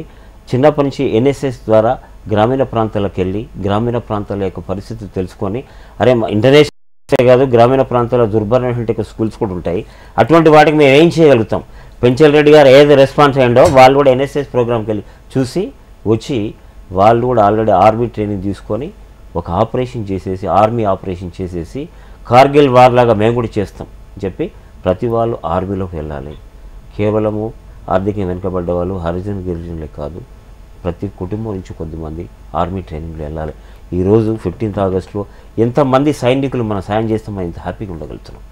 చిన్నప్పటి నుంచి ఎన్ఎస్ఎస్ ద్వారా గ్రామీణ ప్రాంతాలకు వెళ్ళి గ్రామీణ ప్రాంతాల యొక్క పరిస్థితి తెలుసుకొని, అరే ఇంటర్నేషనల్ కాదు గ్రామీణ ప్రాంతాల్లో దుర్భరమైనటువంటి స్కూల్స్ కూడా ఉంటాయి, అటువంటి వాటికి మేము ఏం చేయగలుగుతాం. పెంచలరెడ్డి గారు ఏది రెస్పాన్స్ అయ్యిండో వాళ్ళు కూడా ఎన్ఎస్ఎస్ ప్రోగ్రామ్కి వెళ్ళి చూసి వచ్చి వాళ్ళు కూడా ఆల్రెడీ ఆర్మీ ట్రైనింగ్ తీసుకొని ఒక ఆపరేషన్ చేసేసి, ఆర్మీ ఆపరేషన్ చేసేసి కార్గిల్ వార్ లాగా మేము కూడా చేస్తాం అని చెప్పి ప్రతి వాళ్ళు ఆర్మీలోకి వెళ్ళాలి. కేవలము ఆర్థికంగా వెనుకబడ్డ వాళ్ళు హరిజన్ గిరిజనులే కాదు, ప్రతి కుటుంబం నుంచి కొద్దిమంది ఆర్మీ ట్రైనింగ్లో వెళ్ళాలి. ఈరోజు 15th ఆగస్టులో ఎంతమంది సైనికులు మనం సాయం చేస్తే మనం ఇంత హ్యాపీగా ఉండగలుగుతున్నాం.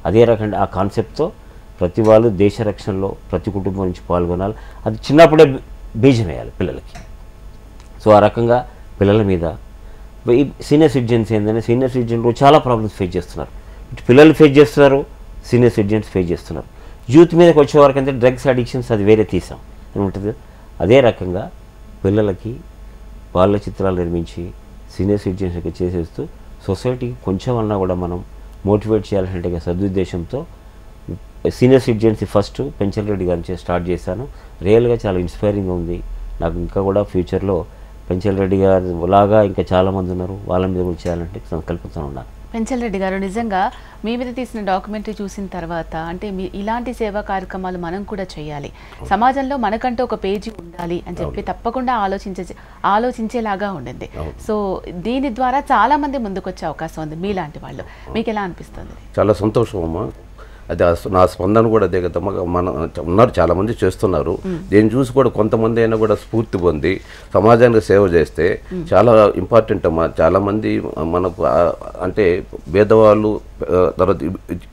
అదే రకంగా ఆ కాన్సెప్ట్తో ప్రతి వాళ్ళు దేశ రక్షణలో ప్రతి కుటుంబం నుంచి పాల్గొనాలి. అది చిన్నప్పుడే బీజం వేయాలి పిల్లలకి. సో ఆ రకంగా పిల్లల మీద ఈ సీనియర్ సిటిజన్స్ ఏంటంటే, సీనియర్ సిటిజన్లు చాలా ప్రాబ్లమ్స్ ఫేస్ చేస్తున్నారు. ఇటు పిల్లలు ఫేస్ చేస్తున్నారు, సీనియర్ సిటిజన్స్ ఫేస్ చేస్తున్నారు. యూత్ మీదకి వచ్చేవారికి అంటే డ్రగ్స్ అడిక్షన్స్ అది వేరే తీసాం అని ఉంటుంది. అదే రకంగా పిల్లలకి వాళ్ళ చిత్రాలు నిర్మించి సీనియర్ సిటిజన్స్కి చేసేస్తూ సొసైటీకి కొంచెం అన్నా కూడా మనం మోటివేట్ చేయాలంటే సదుద్దేశంతో సీనియర్ సిటిజన్స్ ఫస్ట్ పెంచలరెడ్డి గారి నుంచి స్టార్ట్ చేశాను. రియల్గా చాలా ఇన్స్పైరింగ్గా ఉంది. నాకు ఇంకా కూడా ఫ్యూచర్లో పెంచలరెడ్డి గారు లాగా ఇంకా చాలామంది ఉన్నారు, వాళ్ళ మీద కూడా చేయాలంటే సంకల్పంతో ఉన్నారు. పెంచలరెడ్డి గారు, నిజంగా మీ మీద తీసిన డాక్యుమెంటరీ చూసిన తర్వాత అంటే మీ ఇలాంటి సేవా కార్యక్రమాలు మనం కూడా చేయాలి, సమాజంలో మనకంటూ ఒక పేజీ ఉండాలి అని చెప్పి తప్పకుండా ఆలోచించేలాగా ఉండింది. సో దీని ద్వారా చాలా మంది ముందుకొచ్చే అవకాశం ఉంది మీలాంటి వాళ్ళు. మీకు ఎలా అనిపిస్తుంది? చాలా సంతోషం అమ్మా. అది నా స్పందన కూడా అదే కదమ్మా. మన ఉన్నారు చాలామంది చేస్తున్నారు, దీన్ని చూసి కూడా కొంతమంది అయినా కూడా స్ఫూర్తి పొంది సమాజానికి సేవ చేస్తే చాలా ఇంపార్టెంట్ అమ్మా. చాలామంది మనకు అంటే భేదవాళ్ళు, తర్వాత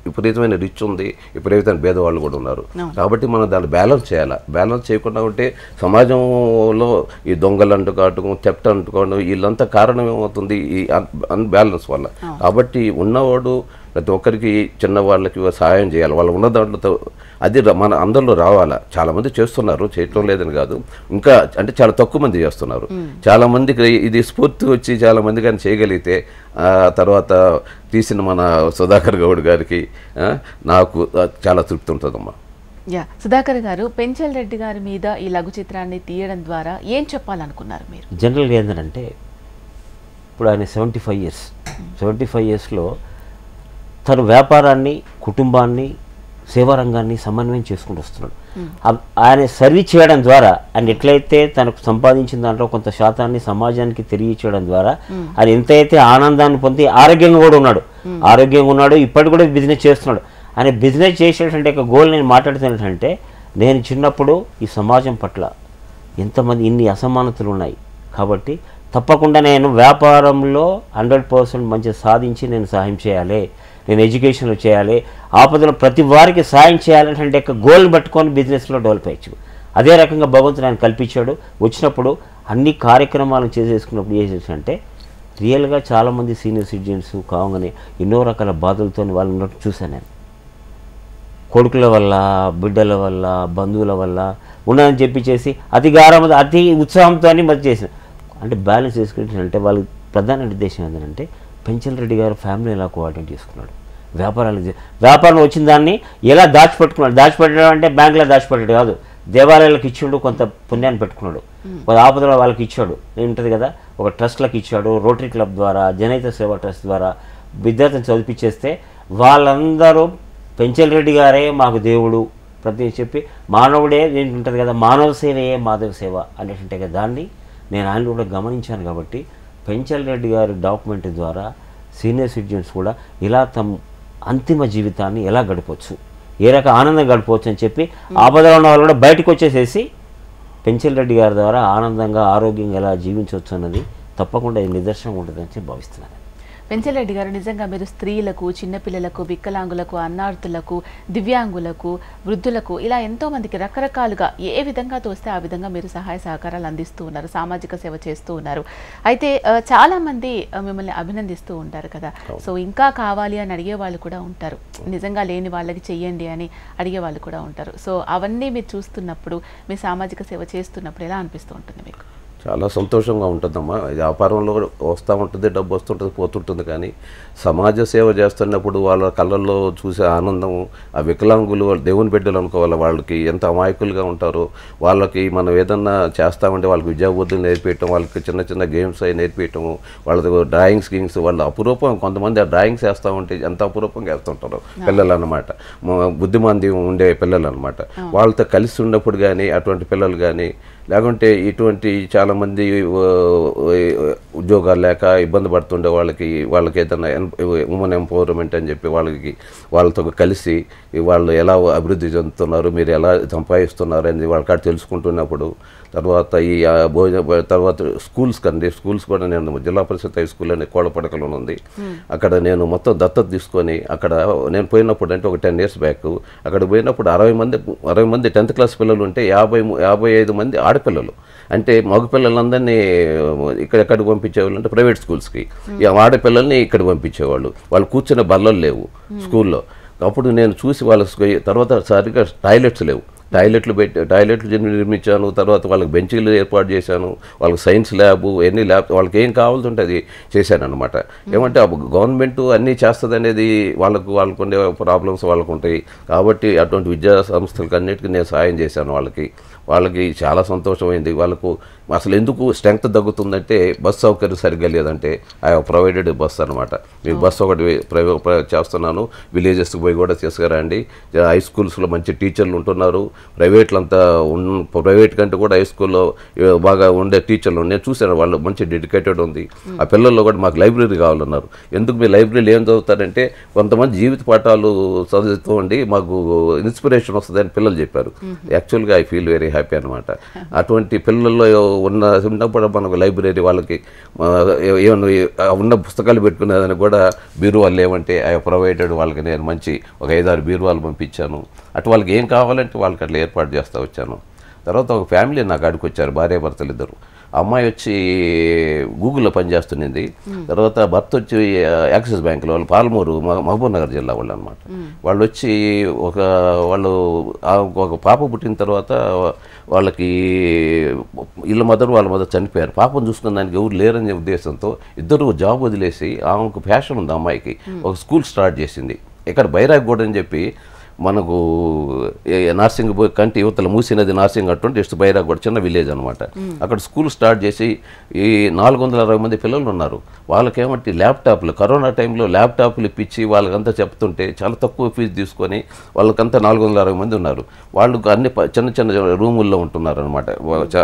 విపరీతమైన రిచ్ ఉంది, విపరీతమైన భేదవాళ్ళు కూడా ఉన్నారు. కాబట్టి మనం దాన్ని బ్యాలెన్స్ చేయాలి. బ్యాలెన్స్ చేయకుండా ఉంటే సమాజంలో ఈ దొంగలు అంటుకోవటం, థెఫ్ట్ అంటుకోవడం వీళ్ళంతా కారణం ఏమవుతుంది ఈ అన్బ్యాలెన్స్ వల్ల. కాబట్టి ఉన్నవాడు ప్రతి ఒక్కరికి చిన్నవాళ్ళకి సహాయం చేయాలి, వాళ్ళు ఉన్న దాంట్లో అది మన అందరిలో రావాలా. చాలామంది చేస్తున్నారు, చేయటం లేదని కాదు, ఇంకా అంటే చాలా తక్కువ మంది చేస్తున్నారు. చాలామందికి ఇది స్ఫూర్తి వచ్చి చాలామంది కానీ చేయగలిగితే తర్వాత తీసిన మన సుధాకర్ గౌడ్ గారికి నాకు చాలా తృప్తి ఉంటుందమ్మా. సుధాకర్ గారు, పెంచలరెడ్డి గారి మీద ఈ లఘు చిత్రాన్ని తీయడం ద్వారా ఏం చెప్పాలనుకున్నారు మీరు? జనరల్గా ఏంటంటే ఇప్పుడు ఆయన 75 ఇయర్స్లో తన వ్యాపారాన్ని, కుటుంబాన్ని, సేవారంగాన్ని సమన్వయం చేసుకుంటూ వస్తున్నాడు. ఆయన సర్వీస్ చేయడం ద్వారా ఆయన ఎట్లయితే తనకు సంపాదించిన దాంట్లో కొంత శాతాన్ని సమాజానికి తెలియచేయడం ద్వారా ఆయన ఎంతైతే ఆనందాన్ని పొంది ఆరోగ్యంగా కూడా ఉన్నాడు, ఇప్పటికి కూడా బిజినెస్ చేస్తున్నాడు. ఆయన బిజినెస్ చేసేటువంటి ఒక గోల్ నేను మాట్లాడుతున్నట్టంటే, నేను చిన్నప్పుడు ఈ సమాజం పట్ల ఎంతమంది ఇన్ని అసమానతలు ఉన్నాయి కాబట్టి తప్పకుండా నేను వ్యాపారంలో 100% మంచి సాధించి నేను సహాయం చేయాలి, నేను ఎడ్యుకేషన్లో చేయాలి, ఆపదలో ప్రతి వారికి సాయం చేయాలంటే గోల్ని పట్టుకొని బిజినెస్లో డెవలప్ అయ్యచ్చు. అదే రకంగా భగవంతుడు ఆయన కల్పించాడు. వచ్చినప్పుడు అన్ని కార్యక్రమాలను చేసేసుకున్నప్పుడు ఏం చేశాడంటే రియల్గా చాలామంది సీనియర్ సిటిజన్స్ కావగానే ఎన్నో రకాల బాధలతో వాళ్ళు ఉన్నట్టు చూశాను నేను. కొడుకుల వల్ల, బిడ్డల వల్ల, బంధువుల వల్ల ఉన్నదని చెప్పి అతి ఉత్సాహంతో మరి చేసిన అంటే బ్యాలెన్స్ చేసుకుంటే అంటే వాళ్ళ ప్రధాన ఉద్దేశం ఏంటంటే పెంచల్ రెడ్డి గారు ఫ్యామిలీ ఎలా కోఆర్డినేట్ చేసుకున్నాడు, వ్యాపారం వచ్చిన దాన్ని ఎలా దాచిపెట్టుకున్నాడు. దాచిపెట్టడం అంటే బ్యాంకులో దాచిపెట్టాడు కాదు, దేవాలయాలకు ఇచ్చాడు, కొంత పుణ్యాన్ని పెట్టుకున్నాడు, కొంత ఆపదలో వాళ్ళకి ఇచ్చాడు, ఉంటుంది కదా ఒక ట్రస్ట్లకు ఇచ్చాడు. రోటరీ క్లబ్ ద్వారా, జనహిత సేవా ట్రస్ట్ ద్వారా విద్యార్థిని చదివించేస్తే వాళ్ళందరూ పెంచల్ రెడ్డి గారే మాకు దేవుడు ప్రతి చెప్పి మానవుడే ఉంటుంది కదా, మానవ సేవయే మాధవ సేవ అనేటువంటి కదా దాన్ని నేను ఆయన కూడా గమనించాను. కాబట్టి పెంచల్ రెడ్డి గారి డాక్యుమెంట్ ద్వారా సీనియర్ సిటిజన్స్ కూడా ఇలా తమ అంతిమ జీవితాన్ని ఎలా గడపవచ్చు, ఏ రకం ఆనందం గడపవచ్చు అని చెప్పి ఆపదలో ఉన్న వాళ్ళు కూడా బయటకు వచ్చేసేసి పెంచల్ రెడ్డి గారి ద్వారా ఆనందంగా ఆరోగ్యంగా ఎలా జీవించవచ్చు అన్నది తప్పకుండా ఇది నిదర్శనం ఉంటుందని చెప్పి భావిస్తున్నాను. పెంచల్ రెడ్డి గారు, నిజంగా మీరు స్త్రీలకు, చిన్నపిల్లలకు, వికలాంగులకు, అన్నార్థులకు, దివ్యాంగులకు, వృద్ధులకు ఇలా ఎంతోమందికి రకరకాలుగా ఏ విధంగా తోస్తే ఆ విధంగా మీరు సహాయ సహకారాలు అందిస్తూ ఉన్నారు, సామాజిక సేవ చేస్తూ ఉన్నారు. అయితే చాలామంది మిమ్మల్ని అభినందిస్తూ ఉంటారు కదా, సో ఇంకా కావాలి అని అడిగే వాళ్ళు కూడా ఉంటారు, నిజంగా లేని వాళ్ళకి చెయ్యండి అని అడిగే వాళ్ళు కూడా ఉంటారు. సో అవన్నీ మీరు చూస్తున్నప్పుడు, మీ సామాజిక సేవ చేస్తున్నప్పుడు ఎలా అనిపిస్తూ ఉంటుంది మీకు? చాలా సంతోషంగా ఉంటుందమ్మా. వ్యాపారంలో వస్తూ ఉంటుంది, డబ్బు వస్తుంటుంది, పోతుంటుంది, కానీ సమాజ సేవ చేస్తున్నప్పుడు వాళ్ళ కళ్ళల్లో చూసే ఆనందం, ఆ వికలాంగులు దేవుని బిడ్డలు అనుకోవాలి, వాళ్ళకి ఎంత అమాయకులుగా ఉంటారో, వాళ్ళకి మనం ఏదన్నా చేస్తామంటే వాళ్ళకి విద్యాబుద్ధులు నేర్పించడం, వాళ్ళకి చిన్న చిన్న గేమ్స్ అవి నేర్పించడం, వాళ్ళకి డ్రాయింగ్స్ గేమ్స్, వాళ్ళు అపురూపం కొంతమంది ఆ డ్రాయింగ్స్ వేస్తామంటే ఎంత అపురూపంగా వేస్తుంటారు పిల్లలు అన్నమాట, బుద్ధిమంది ఉండే పిల్లలు అనమాట. వాళ్ళతో కలిసి ఉన్నప్పుడు కానీ అటువంటి పిల్లలు కానీ, లేకుంటే ఇటువంటి చాలామంది ఉద్యోగాలు లేక ఇబ్బంది పడుతుండే వాళ్ళకి ఏదైనా ఉమెన్ ఎంపవర్మెంట్ అని చెప్పి వాళ్ళతో కలిసి వాళ్ళు ఎలా అభివృద్ధి చెందుతున్నారు, మీరు ఎలా సంపాదిస్తున్నారు అనేది వాళ్ళ కాడ తెలుసుకుంటున్నప్పుడు, తర్వాత తర్వాత స్కూల్స్ కూడా నేను జిల్లా పరిషత్ హై స్కూల్ అనే కోడపడకలో ఉంది, అక్కడ నేను మొత్తం దత్తత తీసుకొని అక్కడ నేను పోయినప్పుడు అంటే ఒక 10 years బ్యాక్ అక్కడ పోయినప్పుడు 60 మంది 10th క్లాస్ పిల్లలు ఉంటే 55 మంది ఆడపిల్లలు, అంటే మగపిల్లలందరినీ ఎక్కడికి పంపించేవాళ్ళు అంటే ప్రైవేట్ స్కూల్స్కి, ఆడపిల్లల్ని ఇక్కడికి పంపించేవాళ్ళు, వాళ్ళు కూర్చునే బల్లలు లేవు స్కూల్లో. అప్పుడు నేను చూసి వాళ్ళకి తర్వాత సరిగ్గా టాయిలెట్స్ లేవు, టాయిలెట్లు నిర్మించాను, తర్వాత వాళ్ళకి బెంచీలు ఏర్పాటు చేశాను, వాళ్ళకి సైన్స్ ల్యాబు ఎన్ని వాళ్ళకి ఏం కావాల్సి ఉంటే అది చేశాను అనమాట. ఏమంటే గవర్నమెంట్ అన్నీ చేస్తుంది అనేది వాళ్ళకు ఉండే ప్రాబ్లమ్స్ వాళ్ళకు ఉంటాయి, కాబట్టి అటువంటి విద్యా సంస్థలకు అన్నిటికీ నేను సాయం చేశాను. వాళ్ళకి చాలా సంతోషమైంది. వాళ్ళకు అసలు ఎందుకు స్ట్రెంగ్త్ తగ్గుతుందంటే బస్ సౌకర్యం సరిగ్గా లేదంటే ఐ ప్రొవైడెడ్ బస్ అనమాట. మీకు బస్సు ఒకటి చేస్తున్నాను, విలేజెస్కి పోయి కూడా తీసుకురండి, హై స్కూల్స్లో మంచి టీచర్లు ఉంటున్నారు, ప్రైవేట్ కంటే కూడా హై స్కూల్లో బాగా ఉండే టీచర్లు నేను చూశాను, వాళ్ళు మంచి డెడికేటెడ్ ఉంది. ఆ పిల్లల్లో కూడా మాకు లైబ్రరీ కావాలన్నారు. ఎందుకు మీ లైబ్రరీలో ఏం చదువుతారంటే కొంతమంది జీవిత పాఠాలు చదువుతూ ఉండి మాకు ఇన్స్పిరేషన్ వస్తుందని పిల్లలు చెప్పారు. యాక్చువల్గా ఐ ఫీల్ వెరీ హ్యాపీ అనమాట. అటువంటి పిల్లల్లో ఉన్నప్పుడు మనకు లైబ్రరీ వాళ్ళకి ఉన్న పుస్తకాలు పెట్టుకునేదని కూడా బీరువాళ్ళు లేవంటే ఐ ప్రొవైడెడ్ వాళ్ళకి నేను మంచి ఒక 5-6 బీరువాళ్ళు పంపించాను. అటు వాళ్ళకి ఏం కావాలంటే వాళ్ళకి అట్లా ఏర్పాటు చేస్తూ వచ్చాను. తర్వాత ఒక ఫ్యామిలీ నాకు అడిగి వచ్చారు, భార్యాభర్తలు ఇద్దరు. అమ్మాయి వచ్చి గూగుల్లో పనిచేస్తున్నది, తర్వాత భర్త వచ్చి యాక్సిస్ బ్యాంకులో, వాళ్ళు పాలమూరు మహబూబ్ నగర్ జిల్లా వాళ్ళు అనమాట. వాళ్ళు వచ్చి ఒక పాప పుట్టిన తర్వాత వాళ్ళకి వాళ్ళ మదర్ చనిపోయారు. పాపను చూసుకున్న దానికి ఎవరు లేరనే ఉద్దేశంతో ఇద్దరు జాబ్ వదిలేసి, ఆమెకు ఫ్యాషన్ ఉంది అమ్మాయికి, ఒక స్కూల్ స్టార్ట్ చేసింది ఇక్కడ బైరాగూడ అని చెప్పి, మనకు నార్సింగ్ కంటి యువతల మూసినది నార్సింగ్ అటువంటి జస్ట్ బైరాగూడ చిన్న విలేజ్ అనమాట. అక్కడ స్కూల్ స్టార్ట్ చేసి ఈ 460 మంది పిల్లలు ఉన్నారు. వాళ్ళకేమంటే ల్యాప్టాప్లు, కరోనా టైంలో ల్యాప్టాప్లు ఇప్పించి వాళ్ళకంతా చెప్తుంటే చాలా తక్కువ ఫీజు తీసుకొని వాళ్ళకంతా 460 మంది ఉన్నారు. వాళ్ళు అన్ని చిన్న చిన్న రూముల్లో ఉంటున్నారు అనమాట,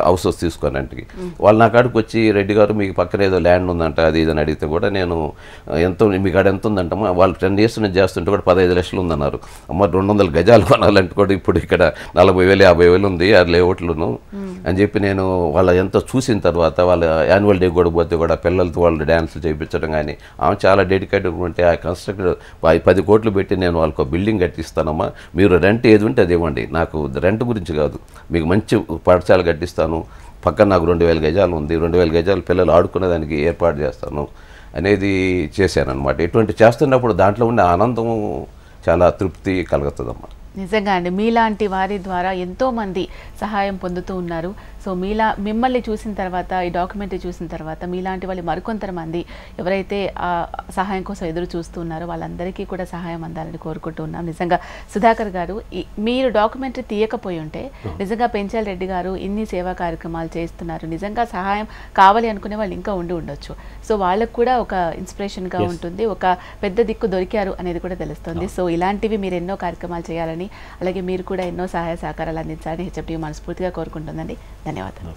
హౌసెస్ తీసుకోవడానికి. వాళ్ళు నా కాడికి వచ్చి, రెడ్డి గారు మీకు పక్కన ఏదో ల్యాండ్ ఉందంట అది ఇదని అడిగితే కూడా నేను మీ కాడ ఎంత ఉందంటమ్మా, వాళ్ళు 10 years నుంచి చేస్తుంటే కూడా 15 లక్షలు ఉందన్నారు. అమ్మ 200 గజాలు కొనాలంటే కూడా ఇప్పుడు ఇక్కడ 40,000 50,000 ఉంది ఆ లేఅవుట్లను అని చెప్పి నేను వాళ్ళ ఎంతో చూసిన తర్వాత వాళ్ళ యాన్యువల్ డే కూడా పోతే కూడా పిల్లలతో వాళ్ళు డ్యాన్సులు చేయించడం కానీ ఆమె చాలా డెడికేటెడ్ ఉంటే ఆ కన్స్ట్రక్టర్ 10 కోట్లు పెట్టి నేను వాళ్ళకు బిల్డింగ్ కట్టిస్తానమ్మా, మీరు రెంట్ ఏది ఉంటే అది ఇవ్వండి, నాకు రెంట్ గురించి కాదు, మీకు మంచి పాఠశాల కట్టిస్తాను, పక్కన నాకు 2,000 గజాలు ఉంది, 2,000 గజాలు పిల్లలు ఆడుకునేదానికి ఏర్పాటు చేస్తాను అనేది చేశానన్నమాట. ఇటువంటి చేస్తున్నప్పుడు దాంట్లో ఉండే ఆనందము చాలా తృప్తి కలుగుతుందమ్మా. నిజంగా అండి, మీలాంటి వారి ద్వారా ఎంతోమంది సహాయం పొందుతూ ఉన్నారు. సో మిమ్మల్ని చూసిన తర్వాత, ఈ డాక్యుమెంటరీ చూసిన తర్వాత మీలాంటి వాళ్ళు మరికొంతమంది ఎవరైతే ఆ సహాయం కోసం ఎదురు చూస్తున్నారో వాళ్ళందరికీ కూడా సహాయం అందాలని కోరుకుంటూ ఉన్నాం. నిజంగా సుధాకర్ గారు, మీరు డాక్యుమెంటరీ తీయకపోయి ఉంటే నిజంగా పెంచల్ రెడ్డి గారు ఇన్ని సేవా కార్యక్రమాలు చేస్తున్నారు, నిజంగా సహాయం కావాలి అనుకునే వాళ్ళు ఇంకా ఉండొచ్చు. సో వాళ్ళకు కూడా ఒక ఇన్స్పిరేషన్గా ఉంటుంది, ఒక పెద్ద దిక్కు దొరికారు అనేది కూడా తెలుస్తుంది. సో ఇలాంటివి మీరు ఎన్నో కార్యక్రమాలు చేయాలని, అలాగే మీరు కూడా ఎన్నో సహాయ సహకారాలు అందించాలని హెచ్ఎఫ్టీ మనస్ఫూర్తిగా కోరుకుంటుందండి. ధన్యవాదాలు.